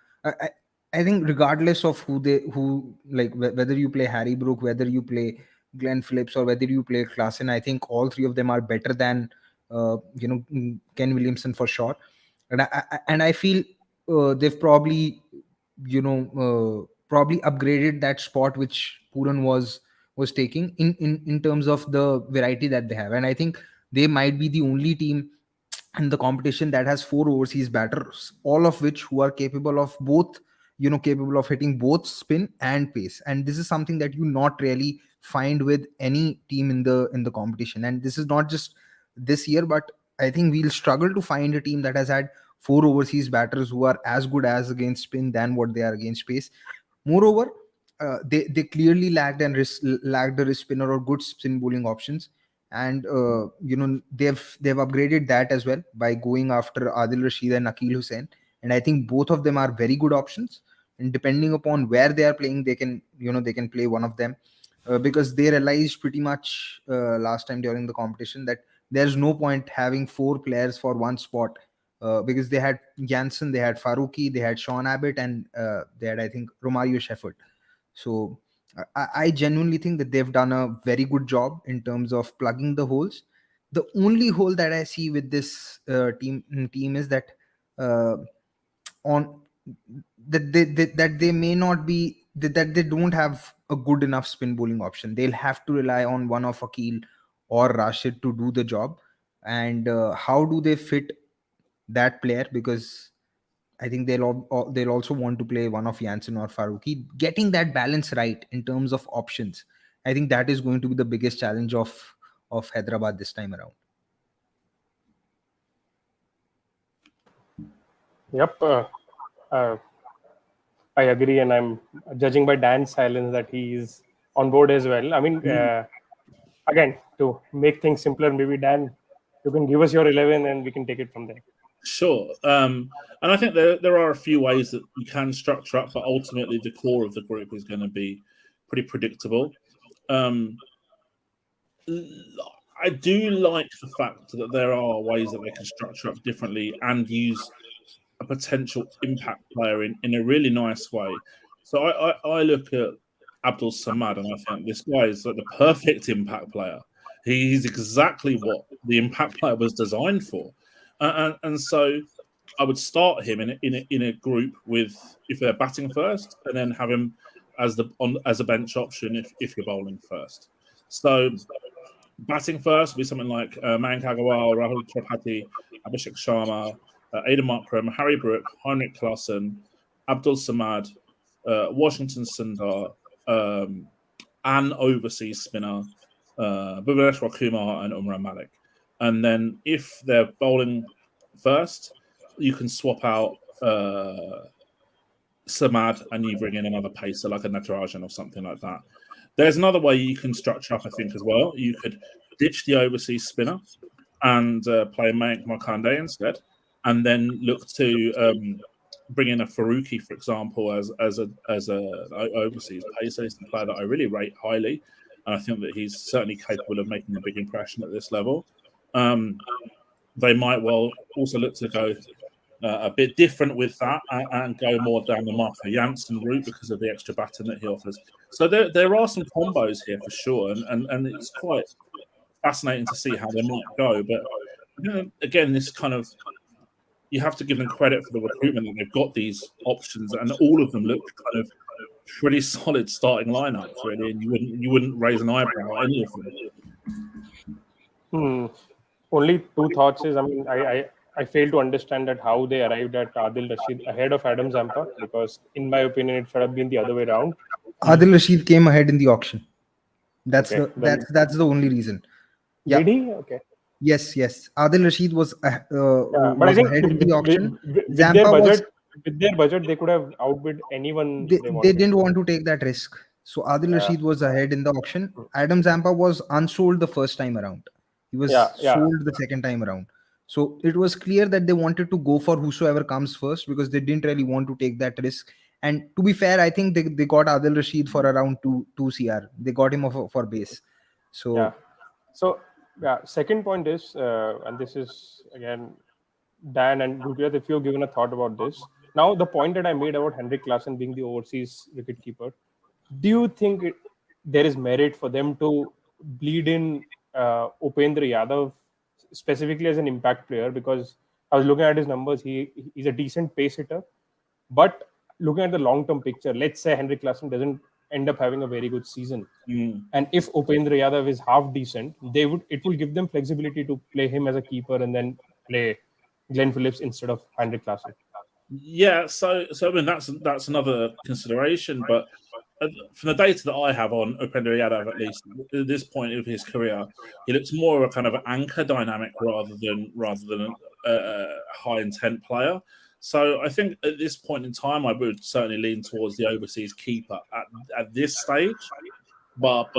I think regardless of who like whether you play Harry Brook, whether you play Glenn Phillips, or whether you play Klassen, I think all three of them are better than Ken Williamson for sure. And I feel they've probably probably upgraded that spot which Puran was taking in terms of the variety that they have. And I think they might be the only team in the competition that has four overseas batters, all of which who are capable of both, capable of hitting both spin and pace. And this is something that you not really find with any team in the competition. And this is not just this year, but I think we'll struggle to find a team that has had four overseas batters who are as good as against spin than what they are against pace. Moreover, they clearly lacked a wrist spinner or good spin bowling options. And they've upgraded that as well by going after Adil Rashid and Akil Hussain. And I think both of them are very good options, and depending upon where they are playing, they can play one of them, because they realized pretty much last time during the competition that there's no point having four players for one spot, because they had Jansen, they had Faruqi, they had Sean Abbott, and they had, I think, Romario Shefford. So I genuinely think that they've done a very good job in terms of plugging the holes. The only hole that I see with this team is that uh, on that they may not be that they don't have a good enough spin bowling option. They'll have to rely on one of Akil or Rashid to do the job. And how do they fit that player? Because I think they'll also want to play one of Jansen or Faruqi. Getting that balance right in terms of options, I think that is going to be the biggest challenge of Hyderabad this time around. Yep. I agree, and I'm judging by Dan's silence that he is on board as well. I mean, again, to make things simpler, maybe Dan, you can give us your 11 and we can take it from there. Sure. And I think there are a few ways that you can structure up, but ultimately the core of the group is going to be pretty predictable. I do like the fact that there are ways that they can structure up differently and use a potential impact player in a really nice way. So I look at Abdul Samad and I think this guy is like the perfect impact player. He's exactly what the impact player was designed for. And so I would start him in a group with, if they're batting first, and then have him as a bench option if you're bowling first. So batting first would be something like Mayank Agarwal, Rahul Tripathi, Abhishek Sharma, Aidan Markram, Harry Brook, Heinrich Klaassen, Abdul Samad, Washington Sundar, and overseas spinner Bhuvneshwar Kumar and Umran Malik. And then if they're bowling first, you can swap out Samad and you bring in another pacer like a Natarajan or something like that. There's another way you can structure up, I think, as well. You could ditch the overseas spinner and play Mayank Markande instead, and then look to bring in a Faruqi, for example, as a overseas pacer. He's a player that I really rate highly, and I think that he's certainly capable of making a big impression at this level. They might well also look to go a bit different with that and go more down the Marco Jansen route because of the extra baton that he offers. So there are some combos here for sure, and it's quite fascinating to see how they might go. But again, this kind of, you have to give them credit for the recruitment that they've got these options, and all of them look kind of pretty solid starting lineups, really. And you wouldn't raise an eyebrow at any of them. Only two thoughts is, I mean, I fail to understand that how they arrived at Adil Rashid ahead of Adam Zampa, because in my opinion it should have been the other way around. Adil Rashid came ahead in the auction. That's the only reason. Yeah. Did he? Okay. Yes. Adil Rashid was but I think ahead in the auction. With their budget, they could have outbid anyone They wanted. didn't want to take that risk. So Adil Rashid was ahead in the auction. Adam Zampa was unsold the first time around. He was sold the second time around. So it was clear that they wanted to go for whosoever comes first, because they didn't really want to take that risk. And to be fair, I think they got Adil Rashid for around 2 CR. They got him for base. So So Yeah. Second point is, and this is again, Dan and Gurkirat, if you've given a thought about this. Now, the point that I made about Henrik Larsson being the overseas wicketkeeper, do you think there is merit for them to bleed in Upendra Yadav specifically as an impact player? Because I was looking at his numbers, he's a decent pace hitter, but looking at the long-term picture, let's say Henrik Larsson doesn't end up having a very good season, and if Upendra Yadav is half decent, it will give them flexibility to play him as a keeper and then play Glenn Phillips instead of Henrik Larsson. Yeah, so I mean that's another consideration, but from the data that I have on Upendra Yadav, at least at this point of his career, he looks more of a kind of an anchor dynamic rather than a high intent player. So I think at this point in time, I would certainly lean towards the overseas keeper at this stage. But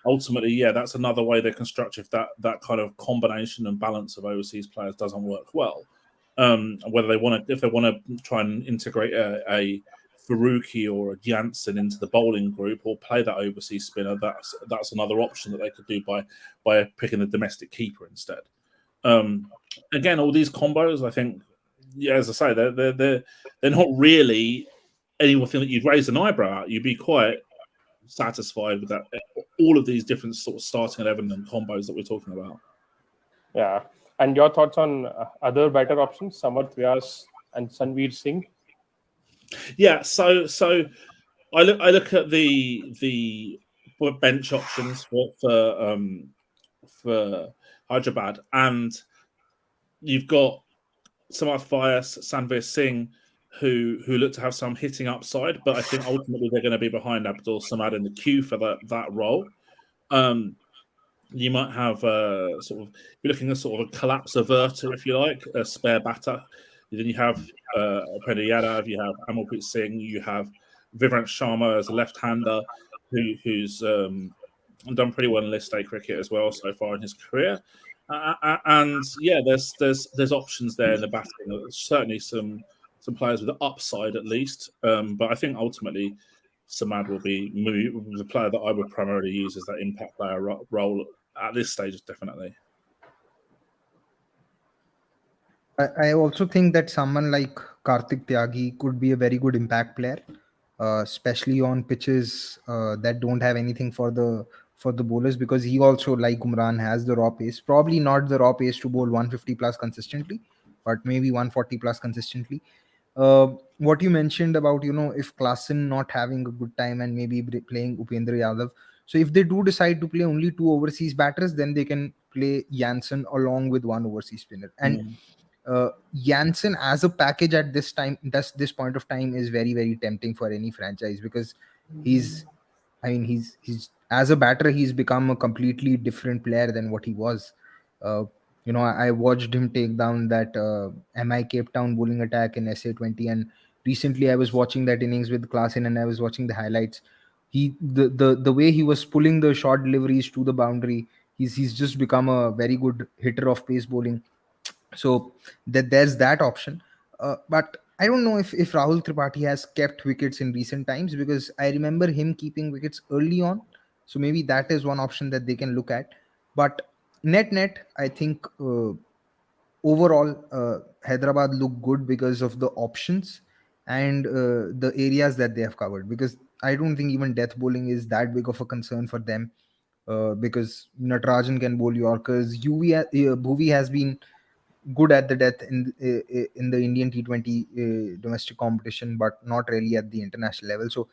ultimately, yeah, that's another way they can structure if that kind of combination and balance of overseas players doesn't work well. Whether if they want to try and integrate a Faruqi or a Janssen into the bowling group or play that overseas spinner, that's another option that they could do by picking the domestic keeper instead. Again, all these combos, I think, yeah, as I say, they're not really anything that you'd raise an eyebrow at. You'd be quite satisfied with that. All of these different sort of starting 11 and combos that we're talking about. Yeah. And your thoughts on other better options, Samarth Vyas and Sanveer Singh? Yeah, so I look at the bench options for Hyderabad, and you've got Samarth Vyas, Sanveer Singh, who look to have some hitting upside, but I think ultimately they're going to be behind Abdul Samad in the queue for that role. You might have you're looking at sort of a collapse averter, if you like, a spare batter. Then you have Upendra Yadav, you have Amalpreet Singh, you have Vivrant Sharma as a left-hander who's done pretty well in List A cricket as well so far in his career. And yeah, there's options there in the batting. There's certainly some players with the upside at least, but I think ultimately Samad will be the player that I would primarily use as that impact player role at this stage, definitely. I also think that someone like Karthik Tyagi could be a very good impact player, especially on pitches that don't have anything for the bowlers, because he also, like Umran, has the raw pace. Probably not the raw pace to bowl 150 plus consistently, but maybe 140 plus consistently. What you mentioned about, if Klassen not having a good time and maybe playing Upendra Yadav. So if they do decide to play only two overseas batters, then they can play Janssen along with one overseas spinner. And Janssen as a package at this point of time is very, very tempting for any franchise, because he's as a batter, he's become a completely different player than what he was. I watched him take down that MI Cape Town bowling attack in SA20, and recently I was watching that innings with Klassen, and I was watching the highlights. The way he was pulling the short deliveries to the boundary, he's just become a very good hitter of pace bowling. So there's that option. But I don't know if Rahul Tripathi has kept wickets in recent times, because I remember him keeping wickets early on. So maybe that is one option that they can look at. But net, I think overall Hyderabad look good because of the options and the areas that they have covered. Because I don't think even death bowling is that big of a concern for them, because Natarajan can bowl Yorkers. Bhuvi has been good at the death in the Indian T20 domestic competition, but not really at the international level. So,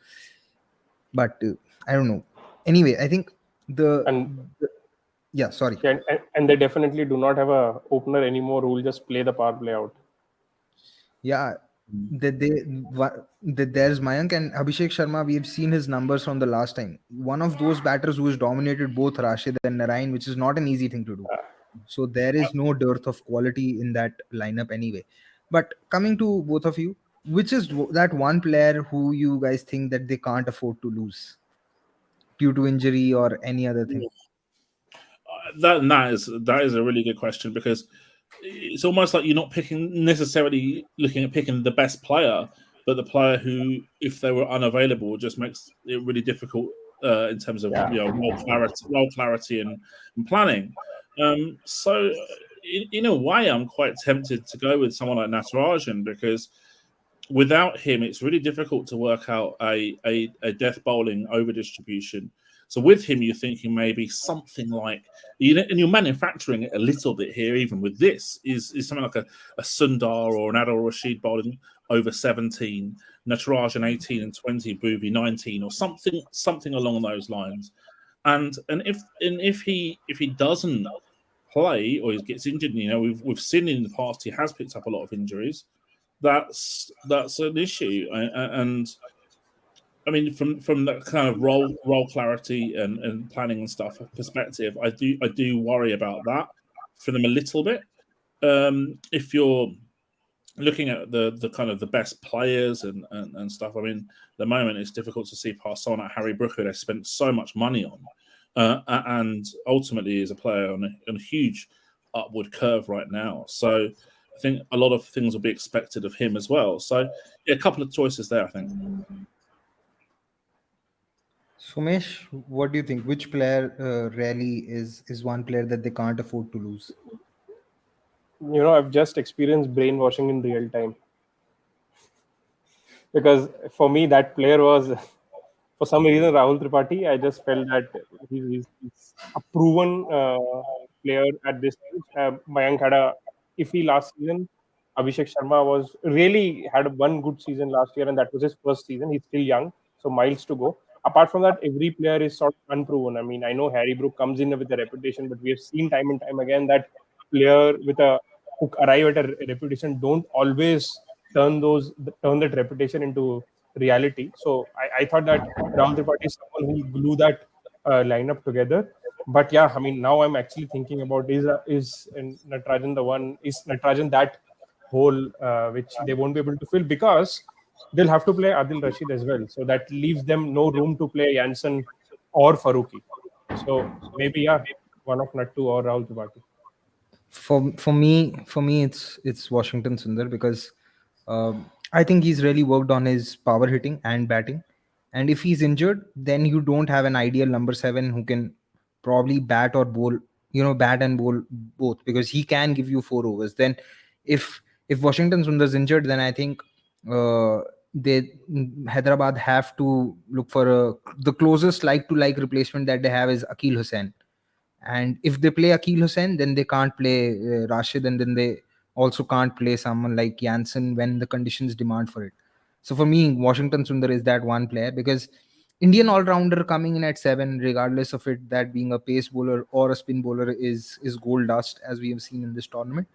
but I don't know. Anyway, I think yeah, sorry. And they definitely do not have a opener anymore who will just play the power play out. Yeah, there's Mayank and Abhishek Sharma. We have seen his numbers from the last time. One of those batters who has dominated both Rashid and Narayan, which is not an easy thing to do. So there is no dearth of quality in that lineup anyway. But coming to both of you, which is that one player who you guys think that they can't afford to lose due to injury or any other thing? That is a really good question, because it's almost like you're not necessarily looking at picking the best player, but the player who, if they were unavailable, just makes it really difficult in terms of role clarity and planning. So in a way, I'm quite tempted to go with someone like Natarajan because without him, it's really difficult to work out a death bowling over distribution. So with him, you're thinking maybe something like, and you're manufacturing it a little bit here, even with this, is something like a Sundar or an Adil Rashid bowling over 17, Natarajan 18 and 20, Bhuvi 19, or something along those lines. And if he doesn't play or he gets injured, we've seen in the past he has picked up a lot of injuries. That's an issue, and I mean from that kind of role clarity and planning and stuff perspective, I do worry about that for them a little bit. If you're looking at the kind of the best players and stuff, I mean, at the moment it's difficult to see past someone like Harry Brooker they spent so much money on, and ultimately is a player on a huge upward curve right now. So I think a lot of things will be expected of him as well. So yeah, a couple of choices there, I think. Somesh, what do you think? Which player really is one player that they can't afford to lose? I've just experienced brainwashing in real time. Because for me, that player was, for some reason, Rahul Tripathi. I just felt that he's a proven player at this stage. Mayank had a iffy last season. Abhishek Sharma had one good season last year, and that was his first season. He's still young, so miles to go. Apart from that, every player is sort of unproven. I mean, I know Harry Brook comes in with a reputation, but we have seen time and time again that player who arrive at a reputation don't always turn that reputation into reality. So I thought that Rahul Tripathi is someone who will glue that lineup together. But yeah, I mean, now I'm actually thinking about is Natarajan the one? Is Natarajan that hole which they won't be able to fill because they'll have to play Adil Rashid as well. So that leaves them no room to play Jansen or Faruqi. So maybe one of Nattu or Rahul Tripathi. For me it's Washington Sundar because I think he's really worked on his power hitting and batting, and if he's injured then you don't have an ideal number 7 who can probably bat or bowl, bat and bowl both, because he can give you 4 overs. Then if Washington Sundar's injured, then I think they Hyderabad have to look for the closest like to like replacement that they have is Akil Hussain. And if they play Akil Hussain, then they can't play Rashid, and then they also can't play someone like Jansen when the conditions demand for it. So for me, Washington Sundar is that one player because Indian all-rounder coming in at 7, regardless of it that being a pace bowler or a spin bowler, is gold dust, as we have seen in this tournament.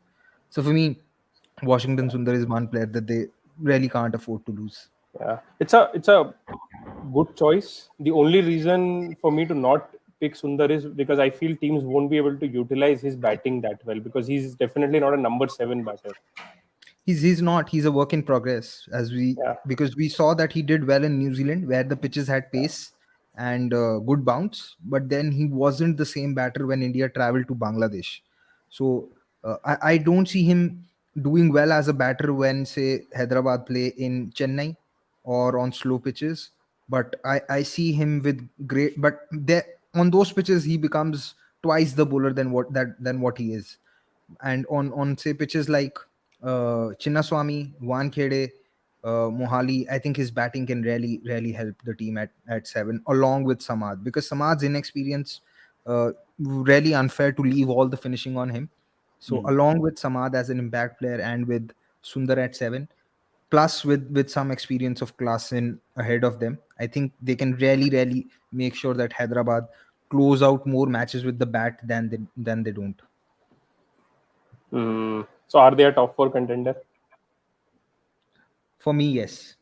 So for me, Washington Sundar is one player that they really can't afford to lose. Yeah, it's a good choice. The only reason for me to not pick Sundar is because I feel teams won't be able to utilize his batting that well because he's definitely not a number 7 batter. He's a work in progress, Yeah. because we saw that he did well in New Zealand where the pitches had pace and good bounce, but then he wasn't the same batter when India traveled to Bangladesh. So I don't see him doing well as a batter when, say, Hyderabad play in Chennai or on slow pitches. But I see him with great, but there on those pitches he becomes twice the bowler than what he is. And on say pitches like Chinnaswamy, Wankhede, Mohali, I think his batting can really help the team at 7, along with Samad, because Samad's inexperience really unfair to leave all the finishing on him. So along with Samad as an impact player and with Sundar at 7, plus with some experience of Klassen ahead of them, I think they can really make sure that Hyderabad close out more matches with the bat than they don't. So are they a top 4 contender? For me, yes.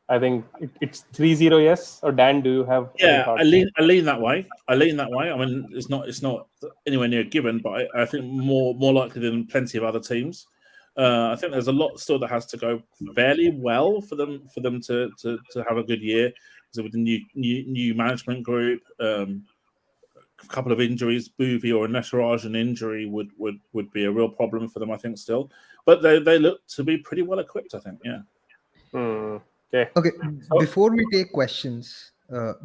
I think it's 3-0 yes. Or Dan, do you have any thoughts? I lean that way. I mean, it's not anywhere near given, but I think more likely than plenty of other teams. I think there's a lot still that has to go fairly well for them to have a good year. So with the new management group, a couple of injuries, Bhuvi or a Natarajan injury would be a real problem for them, I think, still. But they look to be pretty well equipped, I think. Yeah. Okay. Okay. Before we take questions,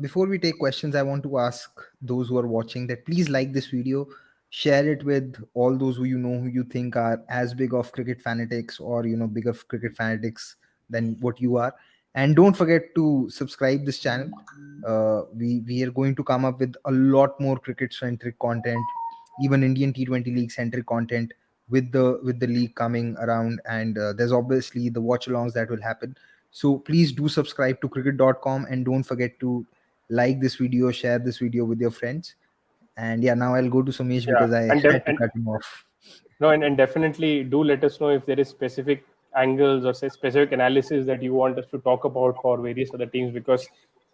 Before we take questions, I want to ask those who are watching that please like this video, share it with all those who you know who you think are as big of cricket fanatics or bigger cricket fanatics than what you are, and don't forget to subscribe this channel. We are going to come up with a lot more cricket centric content, even Indian T20 league centric content with the league coming around, and there's obviously the watch alongs that will happen. So please do subscribe to cricket.com and don't forget to like this video, share this video with your friends. And yeah, now I'll go to Somesh Yeah, because I and had to cut him off. no, and definitely do let us know if there is specific angles or say specific analysis that you want us to talk about for various other teams, because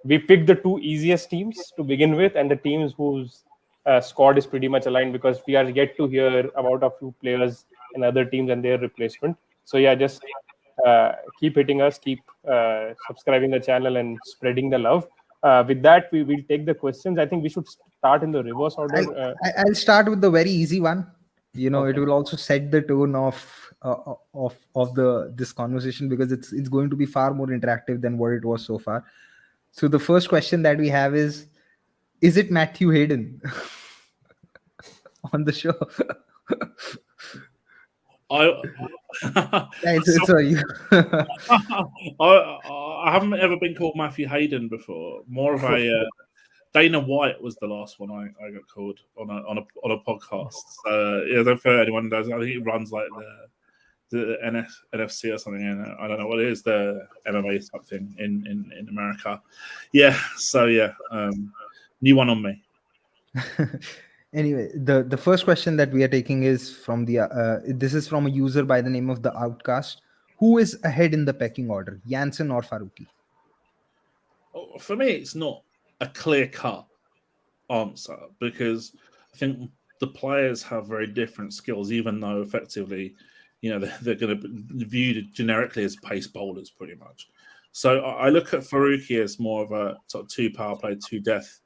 we picked the two easiest teams to begin with and the teams whose squad is pretty much aligned, because we are yet to hear about a few players in other teams and their replacement. So yeah, just keep hitting us, keep subscribing the channel and spreading the love. With that, we will take the questions. I think we should start in the reverse order. I'll start with the very easy one. Okay. It will also set the tone of the this conversation, because it's going to be far more interactive than what it was so far. So the first question that we have is it Matthew Hayden on the show? Yeah, it's you. I haven't ever been called Matthew Hayden before. More of a Dana White was the last one I got called on a podcast. Yeah, don't for anyone does. I think he runs like the NFC or something. And I don't know what it is, the MMA something in America. Yeah. So yeah, new one on me. Anyway, the first question that we are taking is from this is from a user by the name of the Outcast. Who is ahead in the pecking order, Jansen or Faruqi? For me, it's not a clear-cut answer, because I think the players have very different skills, even though effectively, they're going to be viewed generically as pace bowlers pretty much. So I look at Faruqi as more of a sort of 2 power play, 2 death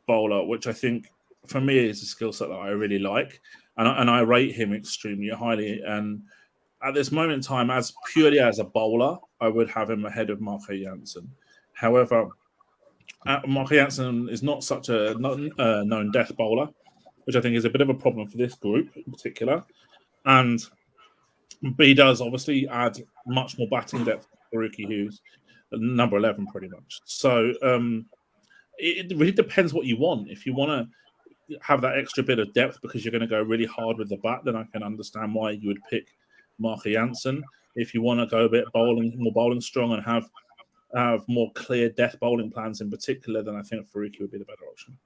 bowler, which I think for me is a skill set that I really like, and I rate him extremely highly. And at this moment in time, as purely as a bowler, I would have him ahead of Marco Jansen. However, Marco Jansen is not such a known death bowler, which I think is a bit of a problem for this group in particular. And he does obviously add much more batting depth to Faruqi, who's number 11 pretty much. So it really depends what you want. If you want to have that extra bit of depth because you're going to go really hard with the bat, then I can understand why you would pick Marco Jansen. If you want to go a bit more bowling strong and have more clear death bowling plans in particular, then I think Faruqi would be the better option.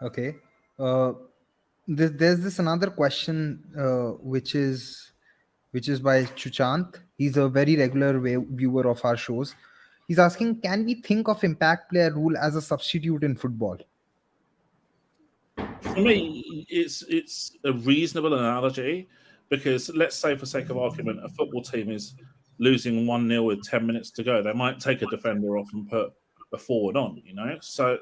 Okay. There's this another question which is by Chuchant. He's a very regular viewer of our shows. He's asking, can we think of impact player rule as a substitute in football? For me, it's a reasonable analogy, because let's say, for sake of argument, a football team is losing 1-0 with 10 minutes to go. They might take a defender off and put a forward on, So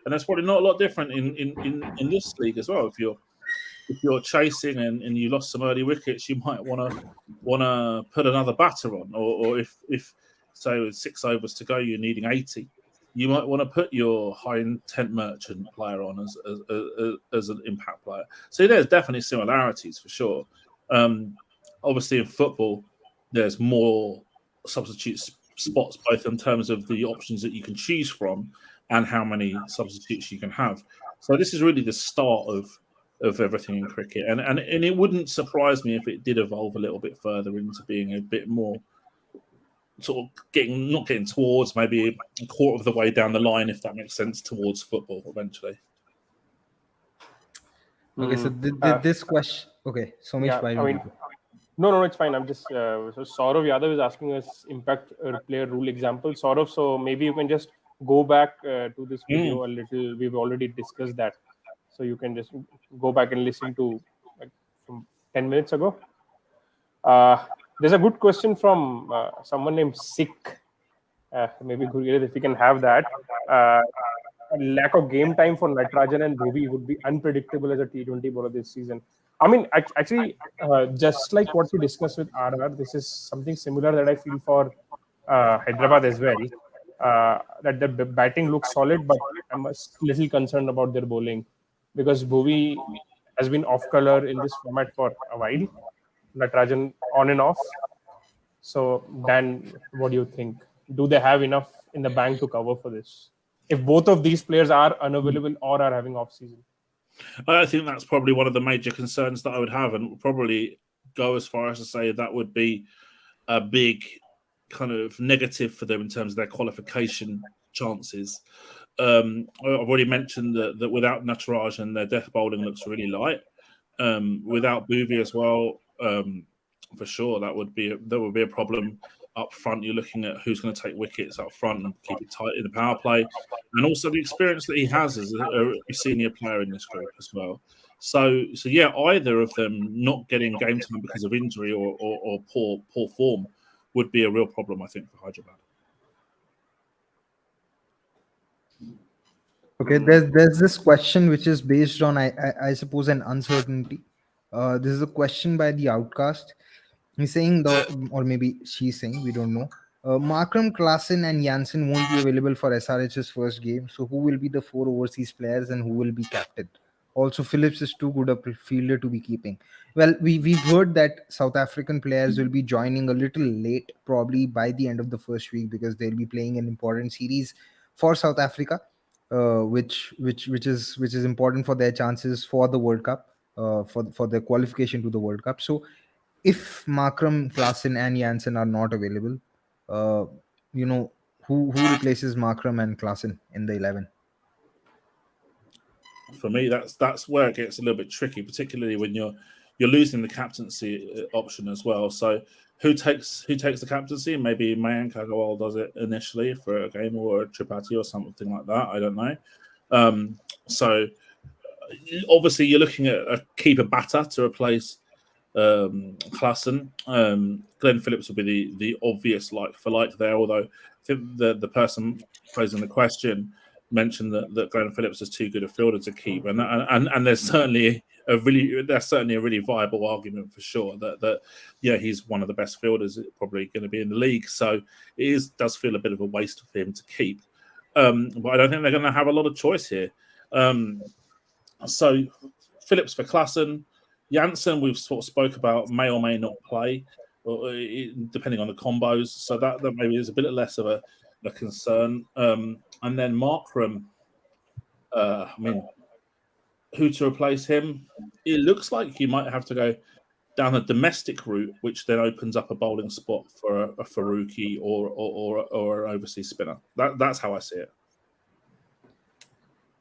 and that's probably not a lot different in this league as well. If you're chasing and you lost some early wickets, you might want to put another batter on, or if so, with 6 overs to go, you're needing 80. You might want to put your high intent merchant player on as an impact player. So there's definitely similarities for sure. Obviously, in football, there's more substitute spots, both in terms of the options that you can choose from and how many substitutes you can have. So this is really the start of everything in cricket, and it wouldn't surprise me if it did evolve a little bit further into being a bit more sort of not getting towards maybe a quarter of the way down the line, if that makes sense, towards football eventually. Okay, so this question. Okay, Somesh, yeah, no, it's fine. I'm just so Saurav Yadav is asking us impact player rule example. Saurav, so maybe you can just go back to this video a little. We've already discussed that, so you can just go back and listen to from 10 minutes ago. There's a good question from someone named Sikh. Maybe Gurkirat, if we can have that. Lack of game time for Natarajan and Bhuvi would be unpredictable as a T20 bowler this season. I mean, actually, just like what we discussed with RR, this is something similar that I feel for Hyderabad as well. That the batting looks solid, but I'm a little concerned about their bowling because Bhuvi has been off color in this format for a while. Natarajan on and off. So, Dan, what do you think? Do they have enough in the bank to cover for this? If both of these players are unavailable or are having off season? I think that's probably one of the major concerns that I would have, and probably go as far as to say that would be a big kind of negative for them in terms of their qualification chances. I've already mentioned that without Natarajan, their death bowling looks really light. Without Bhuvi as well, for sure that would be a problem up front. You're looking at who's going to take wickets up front and keep it tight in the power play, and also the experience that he has as a senior player in this group as well. So yeah, either of them not getting game time because of injury or poor form would be a real problem, I think, for Hyderabad. Okay, there's this question which is based on I suppose an uncertainty. This is a question by the Outcast. He's saying or maybe she's saying, we don't know. Markram, Klassen, and Janssen won't be available for SRH's first game. So who will be the 4 overseas players and who will be captain? Also, Phillips is too good a fielder to be keeping. Well, we've heard that South African players will be joining a little late, probably by the end of the first week, because they'll be playing an important series for South Africa, which is important for their chances for the World Cup, for their qualification to the World Cup. So if Markram, Klassen, and Janssen are not available, uh, you know, who replaces Markram and Klassen in the 11? For me, that's where it gets a little bit tricky, particularly when you're losing the captaincy option as well. So who takes the captaincy? Maybe Mayank Agarwal does it initially for a game, or a Tripathi or something like that. I don't know. So obviously you're looking at a keeper batter to replace Klassen. Glenn Phillips will be the obvious like for like there, although I think the person posing the question mentioned that Glenn Phillips is too good a fielder to keep, and there's certainly a really viable argument for sure that yeah, he's one of the best fielders probably going to be in the league. So it does feel a bit of a waste for him to keep. But I don't think they're going to have a lot of choice here. So Phillips for Klassen. Janssen, we've sort of spoke about, may or may not play, depending on the combos. So that maybe is a bit less of a concern. And then Markram, I mean, who to replace him? It looks like you might have to go down a domestic route, which then opens up a bowling spot for a Faruqi or an overseas spinner. That's how I see it.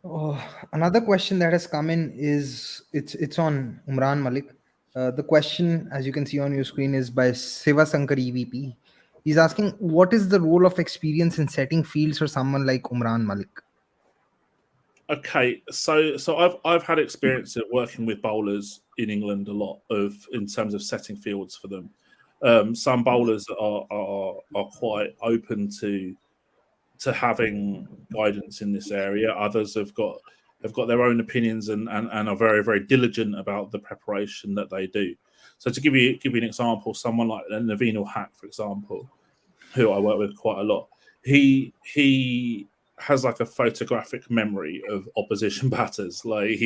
Oh, another question that has come in is it's on Umran Malik. The question, as you can see on your screen, is by Siva Sankar EVP. He's asking, what is the role of experience in setting fields for someone like Umran Malik? Okay, so I've had experience of working with bowlers in England a lot in terms of setting fields for them. Some bowlers are quite open to having guidance in this area. Others have got their own opinions and are very, very diligent about the preparation that they do. So to give you an example, someone like Naveen Ul-Haq, for example, who I work with quite a lot, he has like a photographic memory of opposition batters. Like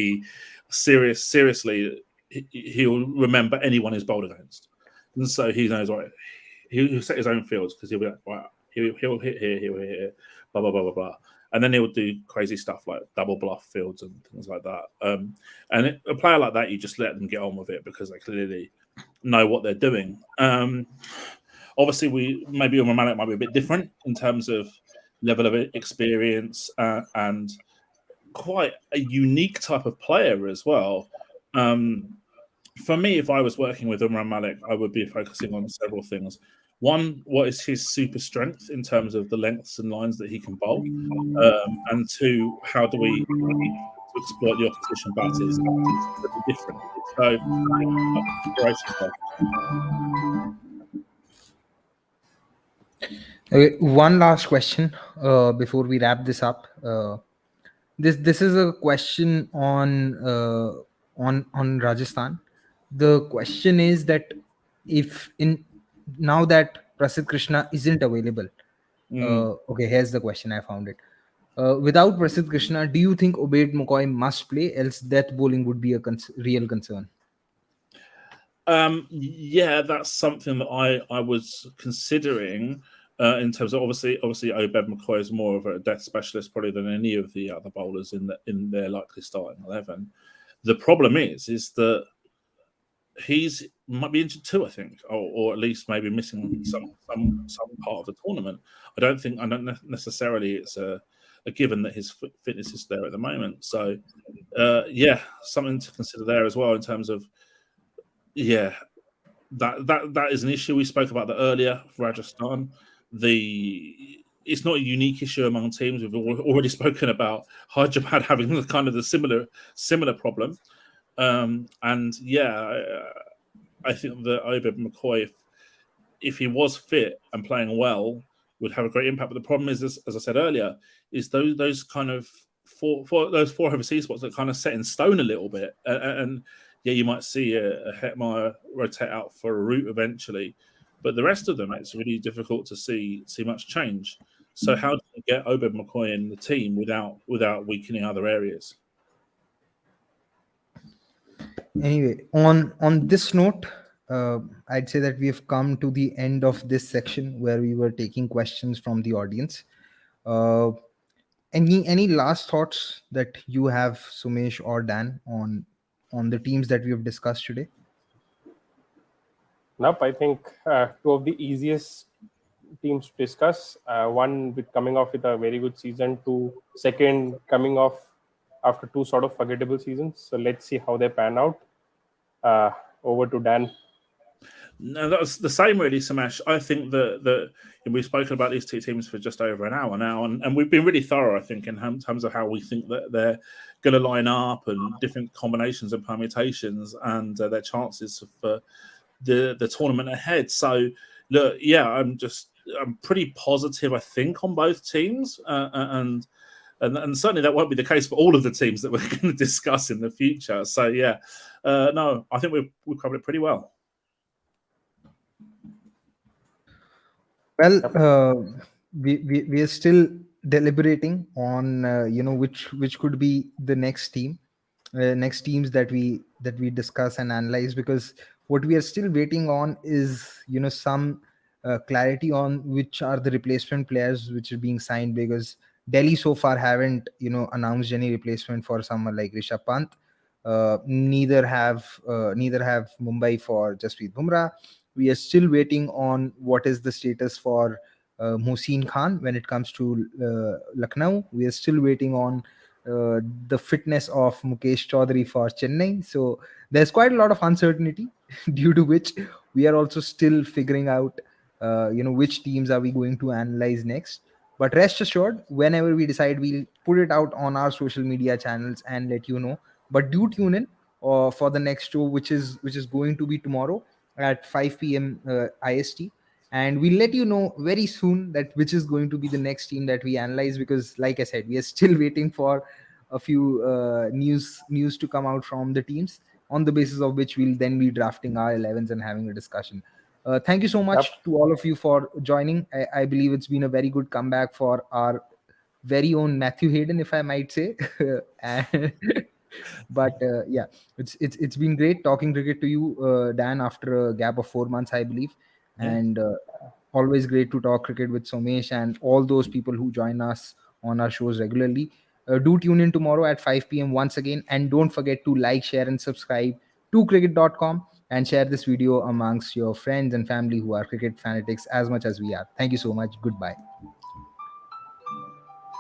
seriously, he'll remember anyone he's bowled against, and so he knows, right, he'll set his own fields because he'll be like, wow, he'll hit here, he'll hit here, blah blah blah blah blah, and then he'll do crazy stuff like double bluff fields and things like that. And a player like that, you just let them get on with it because they clearly know what they're doing. Obviously, maybe Umar Malik might be a bit different in terms of level of experience and quite a unique type of player as well. For me, if I was working with Umar Malik, I would be focusing on several things. One, what is his super strength in terms of the lengths and lines that he can bowl? And two, how do we exploit the opposition batters that are different? So, Okay, one last question before we wrap this up. This is a question on Rajasthan. The question is that if now that Prasidh Krishna isn't available. Mm. Okay, here's the question. I found it. Without Prasidh Krishna, do you think Ubaid McCoy must play? Else, death bowling would be a real concern. Yeah, that's something that I was considering in terms of obviously Obed McCoy is more of a death specialist probably than any of the other bowlers in their likely starting 11. The problem is that he's might be injured too, I think, or at least maybe missing some part of the tournament. I don't necessarily it's a given that his fitness is there at the moment. So yeah, something to consider there as well in terms of yeah, that is an issue. We spoke about that earlier for Rajasthan. It's not a unique issue among teams. We've already spoken about Hyderabad having the kind of the similar problem. And yeah, I think that Obed McCoy, if he was fit and playing well, would have a great impact. But the problem is, as I said earlier, is those kind of those four overseas spots that kind of set in stone a little bit. And yeah, you might see a Hetmeyer rotate out for a route eventually, but the rest of them, it's really difficult to see much change. So how do you get Obed McCoy in the team without weakening other areas? Anyway, on this note, I'd say that we have come to the end of this section where we were taking questions from the audience. Uh, any last thoughts that you have, Somesh or Dan, on the teams that we have discussed today? Nope, I think two of the easiest teams to discuss. One with coming off with a very good season, second coming off after two sort of forgettable seasons. So let's see how they pan out. Over to Dan. No, that was the same really, Somesh. I think that we've spoken about these two teams for just over an hour now, and we've been really thorough, I think, in terms of how we think that they're going to line up and different combinations and permutations and their chances for the tournament ahead. So, look, yeah, I'm pretty positive, I think, on both teams, and certainly that won't be the case for all of the teams that we're going to discuss in the future. So, yeah, no, I think we've covered it pretty well. Well, we are still deliberating on which could be the next teams that we discuss and analyze, because what we are still waiting on is some clarity on which are the replacement players which are being signed, because Delhi so far haven't announced any replacement for someone like Rishabh Pant. Neither have Mumbai for Jasprit Bumrah. We are still waiting on what is the status for Mohsin Khan when it comes to Lucknow. We are still waiting on the fitness of Mukesh Chaudhary for Chennai. So there's quite a lot of uncertainty due to which we are also still figuring out which teams are we going to analyze next. But rest assured, whenever we decide, we'll put it out on our social media channels and let you know. But do tune in for the next show, which is going to be tomorrow at 5 p.m. IST, and we'll let you know very soon that which is going to be the next team that we analyze, because like I said, we are still waiting for a few news to come out from the teams, on the basis of which we'll then be drafting our 11s and having a discussion. Thank you so much to all of you for joining. I believe it's been a very good comeback for our very own Matthew Hayden, if I might say. And but yeah, it's been great talking cricket to you, Dan, after a gap of 4 months, I believe. Yeah. And always great to talk cricket with Somesh and all those people who join us on our shows regularly. Do tune in tomorrow at 5 p.m. once again, and don't forget to like, share, and subscribe to cricket.com, and share this video amongst your friends and family who are cricket fanatics as much as we are. Thank you so much. Goodbye.